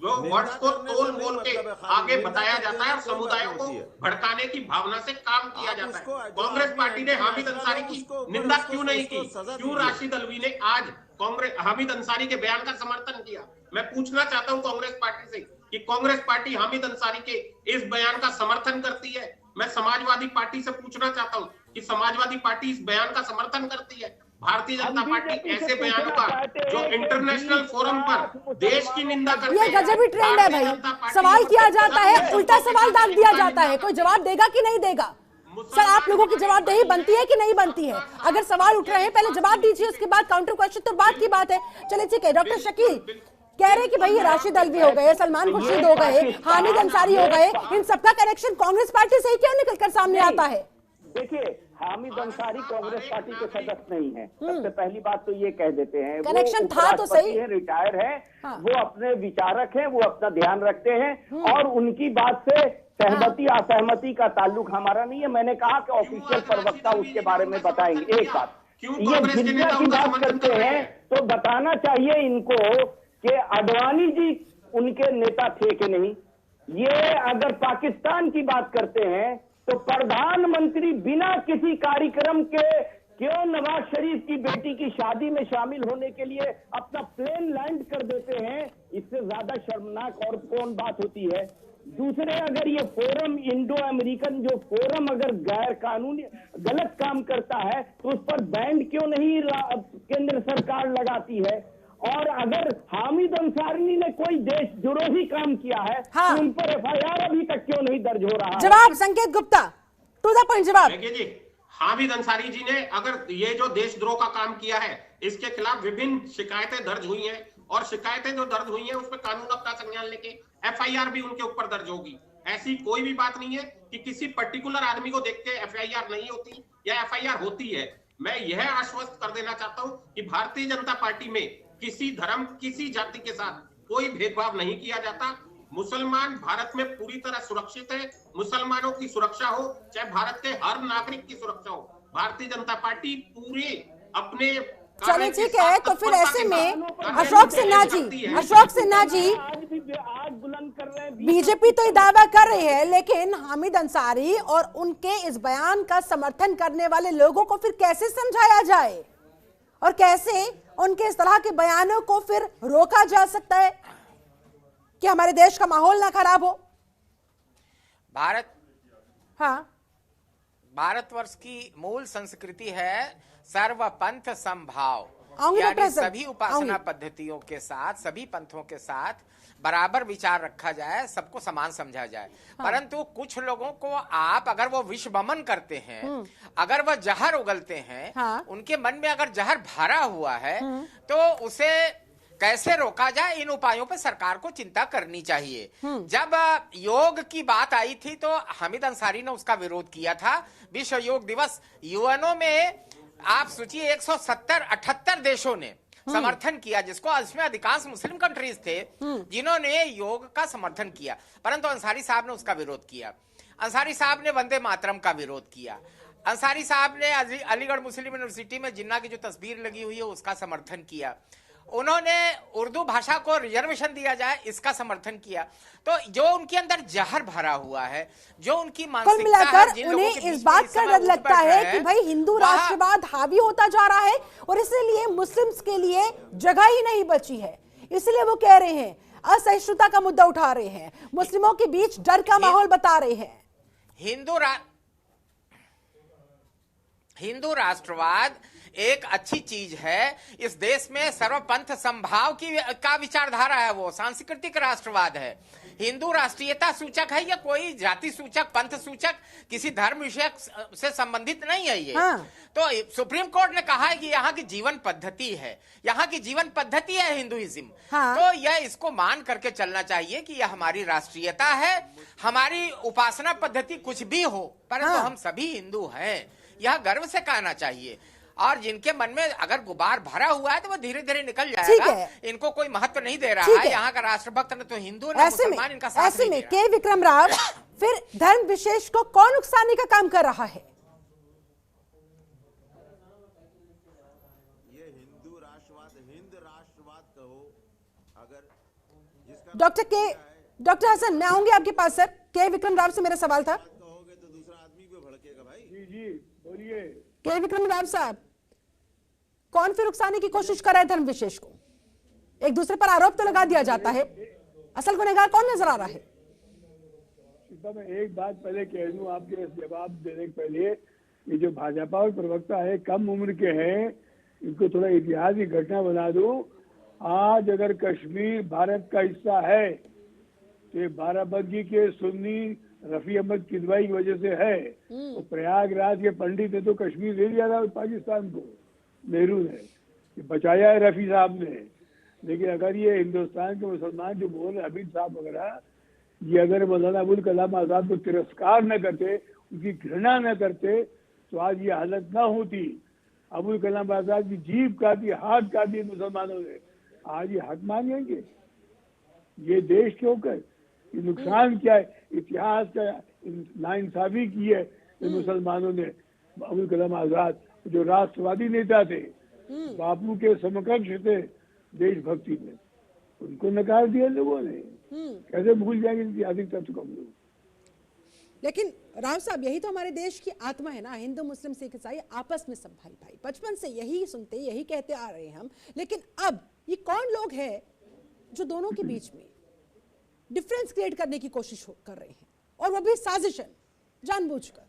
वो वर्ड्स को तोल मोल के आगे बताया जाता है और समुदायों को भड़काने की भावना से काम किया जाता है। कांग्रेस पार्टी ने हामिद अंसारी की निंदा क्यों नहीं की? क्यों राशिद अल्वी ने आज कांग्रेस हामिद अंसारी के बयान का समर्थन किया? मैं पूछना चाहता हूं कांग्रेस पार्टी से कि कांग्रेस पार्टी हामिद अंसारी के इस बयान का समर्थन करती है? मैं समाजवादी पार्टी से पूछना चाहता हूं कि समाजवादी पार्टी इस बयान का समर्थन करती है? भारतीय जनता पार्टी ऐसे बयानों का जो इंटरनेशनल फोरम पर देश की निंदा करते हैं, ये गजबी ट्रेंड है भाई। सवाल किया जाता है, उल्टा सवाल डाल दिया जाता है, कोई जवाब देगा कि नहीं देगा? सर, आप लोगों की जवाबदेही बनती है कि नहीं बनती है? अगर सवाल उठ रहे हैं पहले जवाब दीजिए, उसके बाद काउंटर क्वेश्चन तो बात की बात है। चलिए ठीक है, डॉक्टर शकील कह रहे कि भाई राशिद अल्वी हो गए, सलमान खुर्शीद हो गए, हामिद अंसारी हो गए, इन सबका कनेक्शन कांग्रेस पार्टी से ही क्यों निकलकर सामने आता है? देखिए, हामिद अंसारी कांग्रेस पार्टी के सदस्य नहीं है, सबसे पहली बात तो ये कह देते हैं। कनेक्शन था तो सही है, रिटायर है, वो अपने विचारक हैं, वो अपना ध्यान रखते हैं और उनकी बात से सहमति असहमति का ताल्लुक हमारा नहीं है। मैंने कहा कि ऑफिशियल प्रवक्ता उसके बारे में बताएंगे। एक बात, ये जिन्ना की बात करते हैं तो बताना चाहिए इनको कि अडवाणी जी उनके नेता थे कि नहीं। ये अगर पाकिस्तान की बात करते हैं तो प्रधानमंत्री बिना किसी कार्यक्रम के क्यों नवाज शरीफ की बेटी की शादी में शामिल होने के लिए अपना प्लेन लैंड कर देते हैं? इससे ज्यादा शर्मनाक और कौन बात होती है? दूसरे, अगर ये फोरम इंडो अमेरिकन जो फोरम अगर गैर कानूनी गलत काम करता है तो उस पर बैंड क्यों नहीं केंद्र सरकार लगाती है? और अगर हामिद अंसारी ने कोई देशद्रोही काम किया है तो उन पर FIR अभी तक क्यों नहीं दर्ज हो रहा है? जवाब संकेत गुप्ता, टू द पॉइंट जवाब। देखिए जी, हामिद अंसारी जी ने अगर ये जो देशद्रोह का काम किया है, इसके खिलाफ विभिन्न शिकायतें दर्ज हुई हैं, और शिकायतें जो दर्ज हुई हैं उसमें कानून का संज्ञान लेके एफआईआर भी उनके ऊपर दर्ज होगी। ऐसी कोई भी बात नहीं है कि किसी पर्टिकुलर आदमी को देख के एफआईआर नहीं होती या एफआईआर होती है। मैं यह आश्वस्त कर देना चाहता हूं कि भारतीय जनता पार्टी में किसी धर्म, किसी जाति के साथ कोई भेदभाव नहीं किया जाता। मुसलमान भारत में पूरी तरह सुरक्षित है। मुसलमानों की सुरक्षा हो, चाहे भारत के हर नागरिक की सुरक्षा हो, भारतीय जनता पार्टी पूरे अपने चलिए ठीक है। तो फिर ऐसे में अशोक सिन्हा जी आज बुलंद कर रहे हैं। बीजेपी तो ये दावा कर रही है, लेकिन हामिद अंसारी और उनके इस बयान का समर्थन करने वाले लोगों को फिर कैसे समझाया जाए और कैसे उनके इस तरह के बयानों को फिर रोका जा सकता है कि हमारे देश का माहौल ना खराब हो? भारतवर्ष की मूल संस्कृति है सर्वपंथ समभाव, आऊंगी यानी प्रेसिडेंट, सभी उपासना पद्धतियों के साथ, सभी पंथों के साथ बराबर विचार रखा जाए, सबको समान समझा जाए। परंतु कुछ लोगों को आप अगर वो विषवमन करते हैं, अगर वह जहर उगलते हैं, उनके मन में अगर जहर भरा हुआ है, तो उसे कैसे रोका जाए, इन उपायों पर सरकार को चिंता करनी चाहिए। जब योग की बात आई थी तो हामिद अंसारी ने उसका विरोध किया था। विश्व योग दिवस यूएनओ में आप सोचिए 178 देशों ने समर्थन किया, जिसको इसमें अधिकांश मुस्लिम कंट्रीज थे जिन्होंने योग का समर्थन किया, परंतु अंसारी साहब ने उसका विरोध किया। अंसारी साहब ने वंदे मातरम का विरोध किया। अंसारी साहब ने अलीगढ़ मुस्लिम यूनिवर्सिटी में जिन्ना की जो तस्वीर लगी हुई है उसका समर्थन किया। उन्होंने उर्दू भाषा को रिजर्वेशन दिया जाए, इसका समर्थन किया। तो जो उनके अंदर जहर भरा हुआ है, जो उनकी मानसिकता मिलाकर है, उन्हें इस बात का डर लगता है कि भाई हिंदू राष्ट्रवाद हावी होता जा रहा है और इसलिए मुस्लिम्स के लिए जगह ही नहीं बची है, इसलिए वो कह रहे हैं, असहिष्णुता का मुद्दा उठा रहे हैं, मुस्लिमों के बीच डर का माहौल बता रहे हैं। हिंदू राष्ट्रवाद एक अच्छी चीज है। इस देश में सर्वपंथ समभाव का विचारधारा है, वो सांस्कृतिक राष्ट्रवाद है। हिंदू राष्ट्रीयता सूचक है या कोई जाति सूचक, पंथ सूचक, किसी धर्म विषय से संबंधित नहीं है ये। तो सुप्रीम कोर्ट ने कहा है कि यहाँ की जीवन पद्धति है, यहाँ की जीवन पद्धति है हिंदुइज्म। तो यह इसको मान करके चलना चाहिए कि यह हमारी राष्ट्रीयता है, हमारी उपासना पद्धति कुछ भी हो, परंतु हम सभी हिंदू हैं, यह गर्व से कहना चाहिए। और जिनके मन में अगर गुबार भरा हुआ है तो वो धीरे धीरे निकल जाएगा। इनको कोई महत्व नहीं दे रहा है। यहाँ का राष्ट्रभक्त न तो हिंदू न मुसलमान इनका साथ नहीं दे रहा। के विक्रम राव, फिर धर्म विशेष को कौन नुकसानी का काम कर रहा है? ये हिंदू राष्ट्रवाद, हिंद राष्ट्रवाद कहो अगर डॉक्टर हसन, मैं आऊंगी आपके पास सर। के विक्रम राव से मेरा सवाल था। कहोगे तो दूसरा आदमी भी भड़केगा भाई। जी बोलिए। के विक्रम राव साहब, कौन फिर उकसाने की कोशिश कर रहा है धर्म विशेष को? एक दूसरे पर आरोप तो लगा दिया जाता है, असल गुनहगार कौन नजर आ रहा है? मैं एक बात पहले कह दूं आपके जवाब देने के पहले, ये जो भाजपा और प्रवक्ता है कम उम्र के हैं, इनको थोड़ा इतिहास की घटना बना दूं। आज अगर कश्मीर भारत का हिस्सा है तो बाराबंकी के सुन्नी रफी अहमद किदवाई की वजह से है। तो प्रयागराज के पंडित ने तो कश्मीर ले लिया था पाकिस्तान को, नेहरू ने बचाया है रफी साहब ने। लेकिन अगर ये हिंदुस्तान के मुसलमान जो बोल रहे अमित साहब वगैरह, ये अगर मौलाना अबुल कलाम आजाद को तिरस्कार न करते, उनकी घृणा न करते, तो आज ये हालत ना होती। अबुल कलाम आजाद की जीभ काटी, हाथ काटी मुसलमानों ने, आज ये हक मांगेंगे? ये देश के होकर ये नुकसान क्या है, इतिहास का नाइंसाफी की है मुसलमानों ने। अबुल कलाम आजाद जो राष्ट्रवादी नेता थे, बापू के समकक्ष थे देशभक्ति में, उनको नकार दिया लोगों ने। कैसे भूल जाएंगे ऐतिहासिक तत्व को हम लोग? लेकिन राव साहब, यही तो हमारे देश की आत्मा है ना, हिंदू मुस्लिम सिख ईसाई आपस में सब भाई भाई, बचपन से यही सुनते यही कहते आ रहे हैं हम। लेकिन अब ये कौन लोग हैं जो दोनों के बीच में डिफरेंस क्रिएट करने की कोशिश कर रहे हैं, और वो भी साजिशन, जानबूझकर?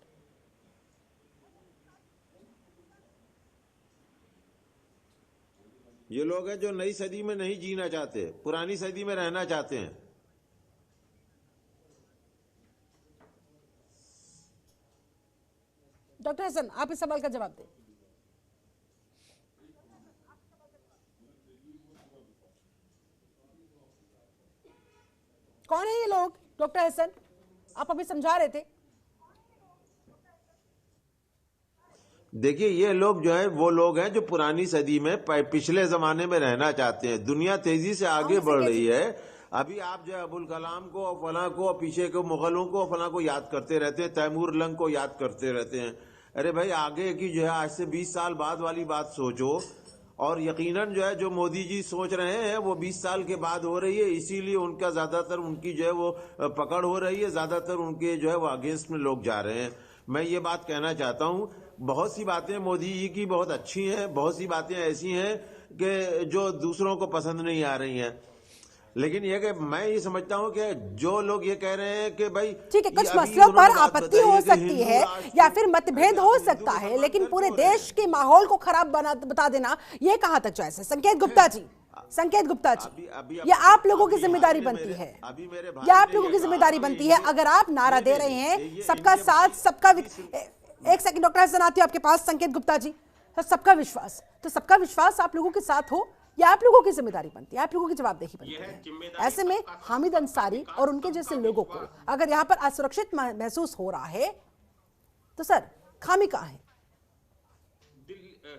ये लोग हैं जो नई सदी में नहीं जीना चाहते, पुरानी सदी में रहना चाहते हैं। डॉक्टर हसन, आप इस सवाल का जवाब दें। कौन है ये लोग डॉक्टर हसन, आप अभी समझा रहे थे? देखिए, ये लोग जो है वो लोग हैं जो पुरानी सदी में पिछले जमाने में रहना चाहते हैं। दुनिया तेजी से आगे बढ़ रही है। अभी आप जो है अबुल कलाम को और फलां को और पीछे के मुगलों को और फलां को याद करते रहते हैं, तैमूर लंग को याद करते रहते हैं। अरे भाई, आगे की जो है आज से 20 साल बाद वाली बात सोचो। और यकीनन जो है जो मोदी जी सोच रहे हैं वो 20 साल के बाद हो रही है, इसीलिए उनका ज्यादातर उनकी जो है वो पकड़ हो रही है, ज्यादातर उनके जो है वो अगेंस्ट में लोग जा रहे हैं। मैं ये बात कहना चाहता हूँ, बहुत सी बातें मोदी जी की बहुत अच्छी हैं, बहुत सी बातें ऐसी हैं कि जो दूसरों को पसंद नहीं आ रही हैं। लेकिन ये कि मैं ये समझता हूँ कि जो लोग ये कह रहे हैं कि भाई ठीक है, कुछ मसलों पर आपत्ति हो सकती है या फिर मतभेद हो सकता है, लेकिन पूरे देश के माहौल को खराब बता देना ये कहां तक जायज है? संकेत गुप्ता जी, संकेत गुप्ता जी, ये आप लोगों की जिम्मेदारी बनती है, ये आप लोगों की जिम्मेदारी बनती है। अगर आप नारा दे रहे हैं सबका साथ सबका एक सेकंड डॉक्टर हसन, आती हूं आपके पास। संकेत गुप्ता जी, तो सबका विश्वास, तो सबका विश्वास आप लोगों के साथ हो, या आप लोगों की जिम्मेदारी बनती है, आप लोगों की जवाबदेही बनती है। ऐसे में हामिद अंसारी और उनके जैसे लोगों को अगर यहां पर असुरक्षित महसूस हो रहा है तो सर खामी कहां है?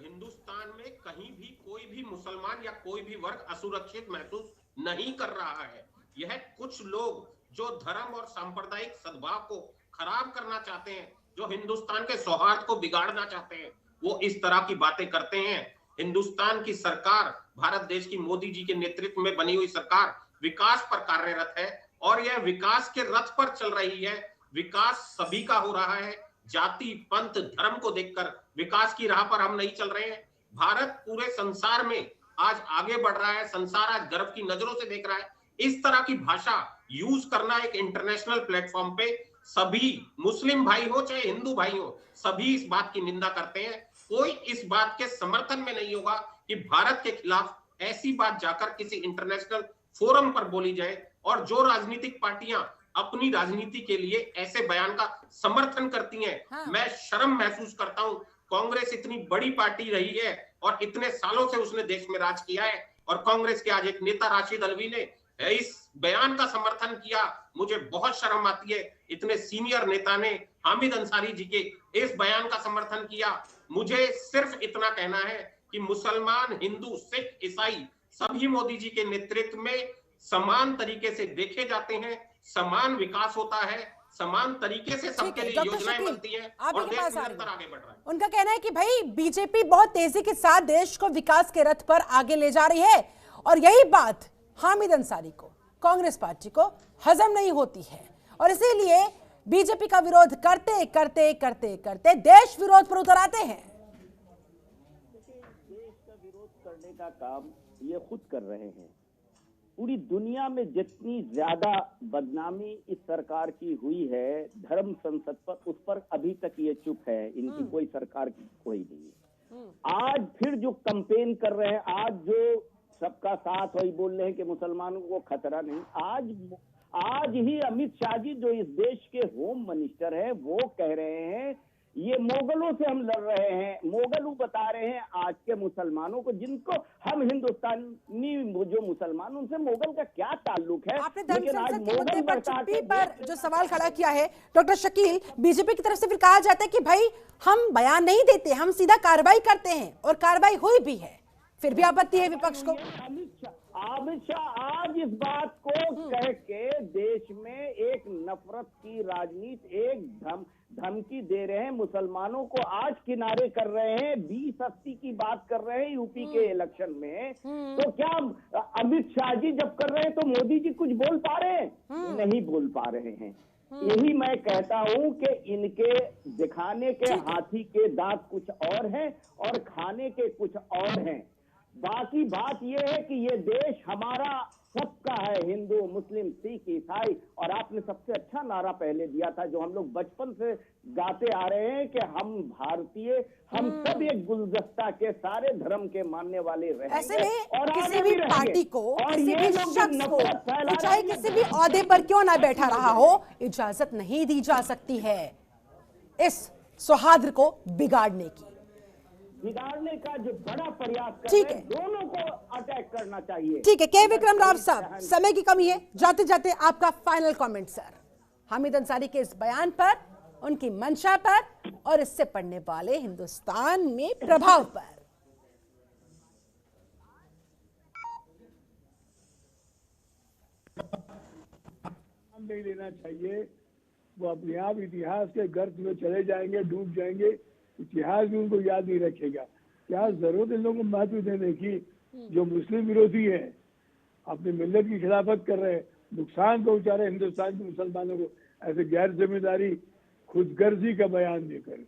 हिंदुस्तान में कहीं भी कोई भी मुसलमान या कोई भी वर्ग असुरक्षित महसूस नहीं कर रहा है। यह कुछ लोग जो धर्म और सांप्रदायिक सद्भाव को खराब करना चाहते हैं, जो हिंदुस्तान के सौहार्द को बिगाड़ना चाहते हैं, वो इस तरह की बातें करते हैं। हिंदुस्तान की सरकार, भारत देश की मोदी जी के नेतृत्व में बनी हुई सरकार विकास पर कार्यरत है और यह विकास के रथ पर चल रही है। विकास सभी का हो रहा है, जाति पंथ धर्म को देखकर विकास की राह पर हम नहीं चल रहे हैं। भारत पूरे संसार में आज आगे बढ़ रहा है, संसार आज गर्व की नजरों से देख रहा है। इस तरह की भाषा यूज करना एक इंटरनेशनल प्लेटफॉर्म पे, सभी मुस्लिम भाई हो चाहे हिंदू भाई हो, सभी इस बात की निंदा करते हैं। कोई इस बात के समर्थन में नहीं होगा कि भारत के खिलाफ ऐसी बात जाकर किसी इंटरनेशनल फोरम पर बोली जाए। और जो राजनीतिक पार्टियां अपनी राजनीति के लिए ऐसे बयान का समर्थन करती हैं, मैं शर्म महसूस करता हूं। कांग्रेस इतनी बड़ी पार्टी रही है और इतने सालों से उसने देश में राज किया है, और कांग्रेस के आज एक नेता राशिद अलवी ने इस बयान का समर्थन किया। मुझे बहुत शर्म आती है, इतने सीनियर नेता ने हामिद अंसारी जी के इस बयान का समर्थन किया। मुझे सिर्फ इतना कहना है कि मुसलमान, हिंदू, सिख, ईसाई सभी मोदी जी के नेतृत्व में समान तरीके से देखे जाते हैं, समान विकास होता है, समान तरीके से सबके लिए योजनाएं बनती हैं और देश निरंतर आगे बढ़ रहा है। उनका कहना है कि भाई बीजेपी बहुत तेजी के साथ देश को विकास के रथ पर आगे ले जा रही है, और यही बात हामिद अंसारी को, कांग्रेस पार्टी को हजम नहीं होती है, और इसीलिए बीजेपी का विरोध करते करते करते करते देश विरोध पर उतर आते हैं। देश का विरोध करने का काम ये खुद कर रहे हैं। पूरी दुनिया में जितनी ज्यादा बदनामी इस सरकार की हुई है धर्म संसद पर, उस पर अभी तक ये चुप है। इनकी कोई सरकार की कोई नहीं है। आज फिर जो कैंपेन कर रहे हैं, आज जो सबका साथ वही बोल रहे हैं कि मुसलमानों को खतरा नहीं, आज ही अमित शाह जी जो इस देश के होम मिनिस्टर है वो कह रहे हैं ये मोगलों से हम लड़ रहे हैं। मोगल बता रहे हैं आज के मुसलमानों को, जिनको हम हिंदुस्तानी जो मुसलमान, उनसे मोगल का क्या ताल्लुक है। आपने धर्म संसद के मुद्दे पर चुप्पी पर जो सवाल खड़ा किया है डॉक्टर शकील, बीजेपी की तरफ से फिर कहा जाता है कि भाई हम बयान नहीं देते, हम सीधा कार्रवाई करते हैं, और कार्रवाई हुई भी है, फिर भी आपत्ति है विपक्ष को। अमित शाह आज इस बात को कह के देश में एक नफरत की राजनीति, एक धमकी दे रहे हैं मुसलमानों को, आज किनारे कर रहे हैं, 2080 की बात कर रहे हैं यूपी के इलेक्शन में। तो क्या अमित शाह जी जब कर रहे हैं तो मोदी जी कुछ बोल पा रहे हैं? नहीं बोल पा रहे हैं। यही मैं कहता हूं कि इनके दिखाने के हाथी के दांत कुछ और हैं और खाने के कुछ और हैं। बाकी बात यह है कि ये देश हमारा सबका है, हिंदू, मुस्लिम, सिख, ईसाई। और आपने सबसे अच्छा नारा पहले दिया था जो हम लोग बचपन से गाते आ रहे हैं कि हम भारतीय, हम सब एक गुलदस्ता के सारे धर्म के मानने वाले रहेंगे। ऐसे में और किसी भी पार्टी को, किसी भी शख्स को, चाहे किसी भी ओहदे पर क्यों ना बैठा रहा हो, इजाजत नहीं दी जा सकती है। इस सौहार्द को बिगाड़ने का जो बड़ा प्रयास कर ठीक रहे है, हैं, दोनों को अटैक करना चाहिए। ठीक है। के विक्रम राव साहब, समय की कमी है, जाते जाते आपका final comment sir, Hamid Ansari के इस बयान पर, उनकी मंशा पर और इससे पढ़ने वाले हिंदुस्तान में प्रभाव पर। नहीं लेना चाहिए, वो अपने आप इतिहास के गर्त में चले जाएंगे, डूब जाएंगे, इतिहास भी उनको याद नहीं रखेगा। क्या जरूरत इन लोगों को महत्व देने की जो मुस्लिम विरोधी है, अपनी मिल्लत की खिलाफत कर रहे हैं, नुकसान पहुंचा रहे हिंदुस्तान के मुसलमानों को, ऐसे गैर जिम्मेदारी खुदगर्जी का बयान देकर।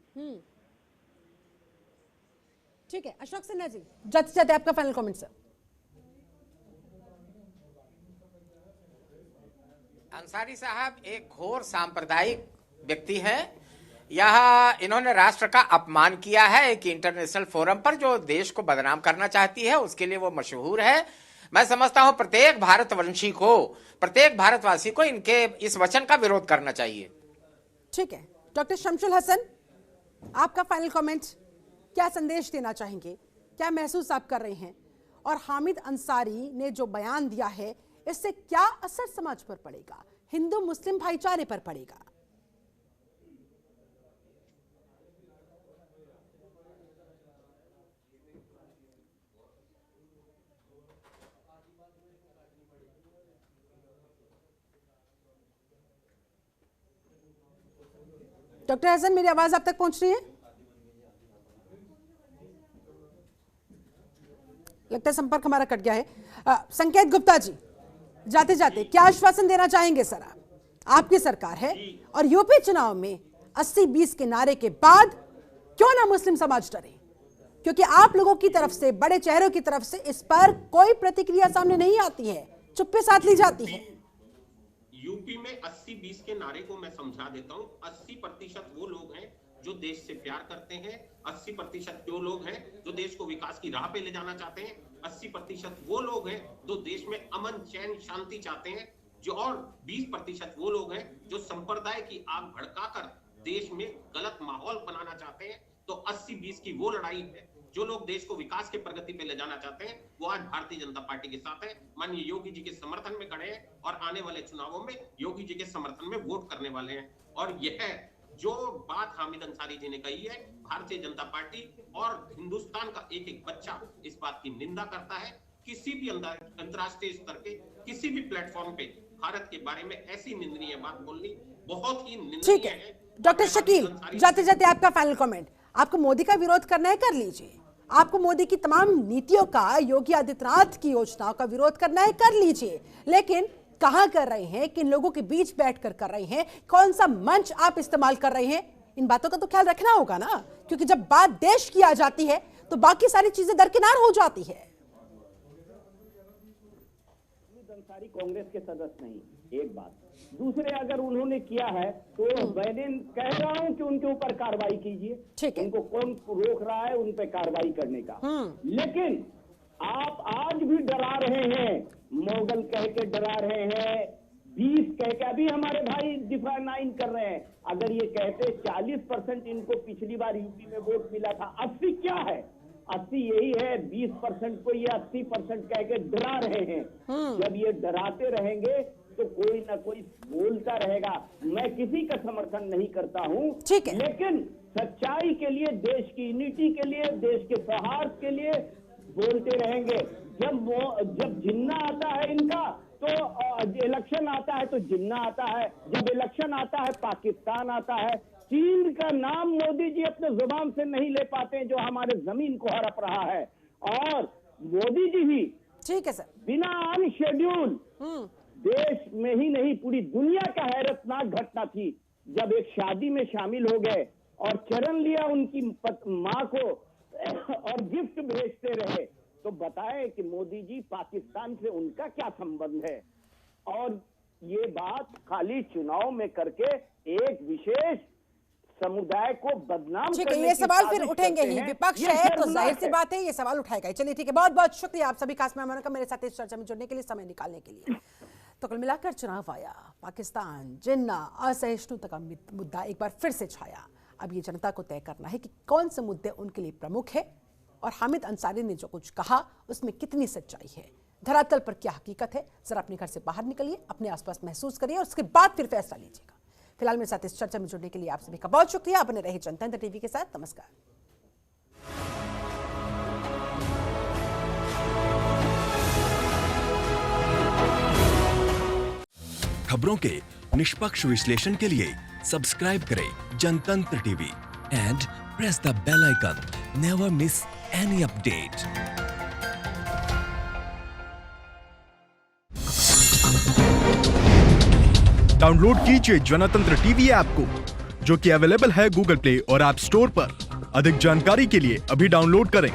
ठीक है, अशोक सिन्हा जी, जाते जाते आपका फाइनल कमेंट सर। अंसारी साहब एक घोर सांप्रदायिक व्यक्ति है। यह इन्होंने राष्ट्र का अपमान किया है एक इंटरनेशनल फोरम पर, जो देश को बदनाम करना चाहती है, उसके लिए वो मशहूर है। मैं समझता हूं प्रत्येक भारतवंशी को, प्रत्येक भारतवासी को इनके इस वचन का विरोध करना चाहिए। ठीक है, डॉक्टर शमशुल हसन, आपका फाइनल कमेंट, क्या संदेश देना चाहेंगे, क्या महसूस आप कर रहे हैं, और हामिद अंसारी ने जो बयान दिया है इससे क्या असर समाज पर पड़ेगा, हिंदू मुस्लिम भाईचारे पर पड़ेगा? डॉक्टर हसन, मेरी आवाज आप तक पहुंच रही है? लगता है संपर्क हमारा कट गया है। संकेत गुप्ता जी, जाते जाते क्या आश्वासन देना चाहेंगे सर आप? आपकी सरकार है और यूपी चुनाव में 80-20 के नारे के बाद क्यों ना मुस्लिम समाज डरे, क्योंकि आप लोगों की तरफ से, बड़े चेहरों की तरफ से इस पर कोई प्रतिक्रिया सामने नहीं आती है, चुप्पी साथ ली जाती है। यूपी में 80-20 के नारे को मैं समझा देता हूं। 80% वो लोग हैं जो देश से प्यार करते हैं, 80% वो लोग हैं जो देश को विकास की राह पे ले जाना चाहते हैं, 80% वो लोग हैं जो देश में अमन, चैन, शांति चाहते हैं, जो और 20% वो लोग हैं जो संप्रदाय की आग भड़काकर देश में गलत माहौल बनाना चाहते हैं। तो 80-20 की वो लड़ाई है। जो लोग देश को विकास के प्रगति पे ले जाना चाहते हैं वो आज भारतीय जनता पार्टी के साथ है, माननीय योगी जी के समर्थन में खड़े हैं और आने वाले चुनावों में योगी जी के समर्थन में वोट करने वाले हैं। और यह जो बात हामिद अंसारी जी ने कही है, भारतीय जनता पार्टी और हिंदुस्तान का एक एक बच्चा इस बात की निंदा करता है। किसी भी अंतर्राष्ट्रीय स्तर के किसी भी प्लेटफॉर्म पे भारत के बारे में ऐसी निंदनीय बात बोलनी बहुत ही निंदनीय है। डॉक्टर शकील, जाते जाते आपका फाइनल कमेंट। आपको मोदी का विरोध करना है, कर लीजिए। आपको मोदी की तमाम नीतियों का, योगी आदित्यनाथ की योजनाओं का विरोध करना है, कर लीजिए, लेकिन कहां कर रहे हैं, किन लोगों के बीच बैठकर कर रहे हैं, कौन सा मंच आप इस्तेमाल कर रहे हैं, इन बातों का तो ख्याल रखना होगा ना, क्योंकि जब बात देश की आ जाती है तो बाकी सारी चीजें दरकिनार हो जाती है। अंसारी कांग्रेस के सदस्य नहीं, एक बात। दूसरे, अगर उन्होंने किया है तो मैं कह रहा हूं कि उनके ऊपर कार्रवाई कीजिए। उनको कौन रोक रहा है उन पे कार्रवाई करने का। लेकिन आप आज भी डरा रहे हैं, मोगल कह के डरा रहे हैं, 20 कह के, अभी हमारे भाई डिफा 9 कर रहे हैं। अगर ये कहते 40% इनको पिछली बार यूपी में वोट मिला था, 80 क्या है, 80 यही है, 20% को ये 80% कह के डरा रहे हैं। जब ये डराते रहेंगे तो कोई ना कोई बोलता रहेगा। मैं किसी का समर्थन नहीं करता हूं, लेकिन सच्चाई के लिए, देश की यूनिटी के लिए, देश के सौहार्द के लिए बोलते रहेंगे। जब जिन्ना आता है इनका तो इलेक्शन आता है, तो जिन्ना आता है। जब इलेक्शन आता है पाकिस्तान आता है। चीन का नाम मोदी जी अपने जुबान से नहीं ले पाते, जो हमारे जमीन को हड़प रहा है। और मोदी जी ही, ठीक है सर, बिना ऑन शेड्यूल, देश में ही नहीं पूरी दुनिया का हैरतनाक घटना थी जब एक शादी में शामिल हो गए और चरण लिया उनकी मां को और गिफ्ट भेजते रहे। तो बताएं कि मोदी जी, पाकिस्तान से उनका क्या संबंध है? और ये बात खाली चुनाव में करके एक विशेष समुदाय को बदनाम करने की ये सवाल फिर उठेंगे ही, विपक्ष है तो जाहिर सी बात है ये सवाल उठाएगा। चलिए ठीक है, बहुत बहुत शुक्रिया आप सभी खास मेहमानों का मेरे साथ इस चर्चा में जुड़ने के लिए, समय निकालने के लिए। तो कुल मिलाकर चुनाव आया, पाकिस्तान, जिन्ना, असहिष्णुता का मुद्दा एक बार फिर से छाया। अब ये जनता को तय करना है कि कौन से मुद्दे उनके लिए प्रमुख है और हामिद अंसारी ने जो कुछ कहा उसमें कितनी सच्चाई है, धरातल पर क्या हकीकत है। जरा अपने घर से बाहर निकलिए, अपने आसपास महसूस करिए और उसके बाद फिर फैसला लीजिएगा। फिलहाल मेरे साथ इस चर्चा में जुड़ने के लिए आप सभी का बहुत शुक्रिया। आप बने रहे जनतंत्र टीवी के साथ। नमस्कार। खबरों के निष्पक्ष विश्लेषण के लिए सब्सक्राइब करें Jantantra TV and press the bell icon. Never miss any update. Download कीजिए जनतंत्र टीवी ऐप को, जो कि अवेलेबल है गूगल प्ले और ऐप स्टोर पर। अधिक जानकारी के लिए अभी डाउनलोड करें।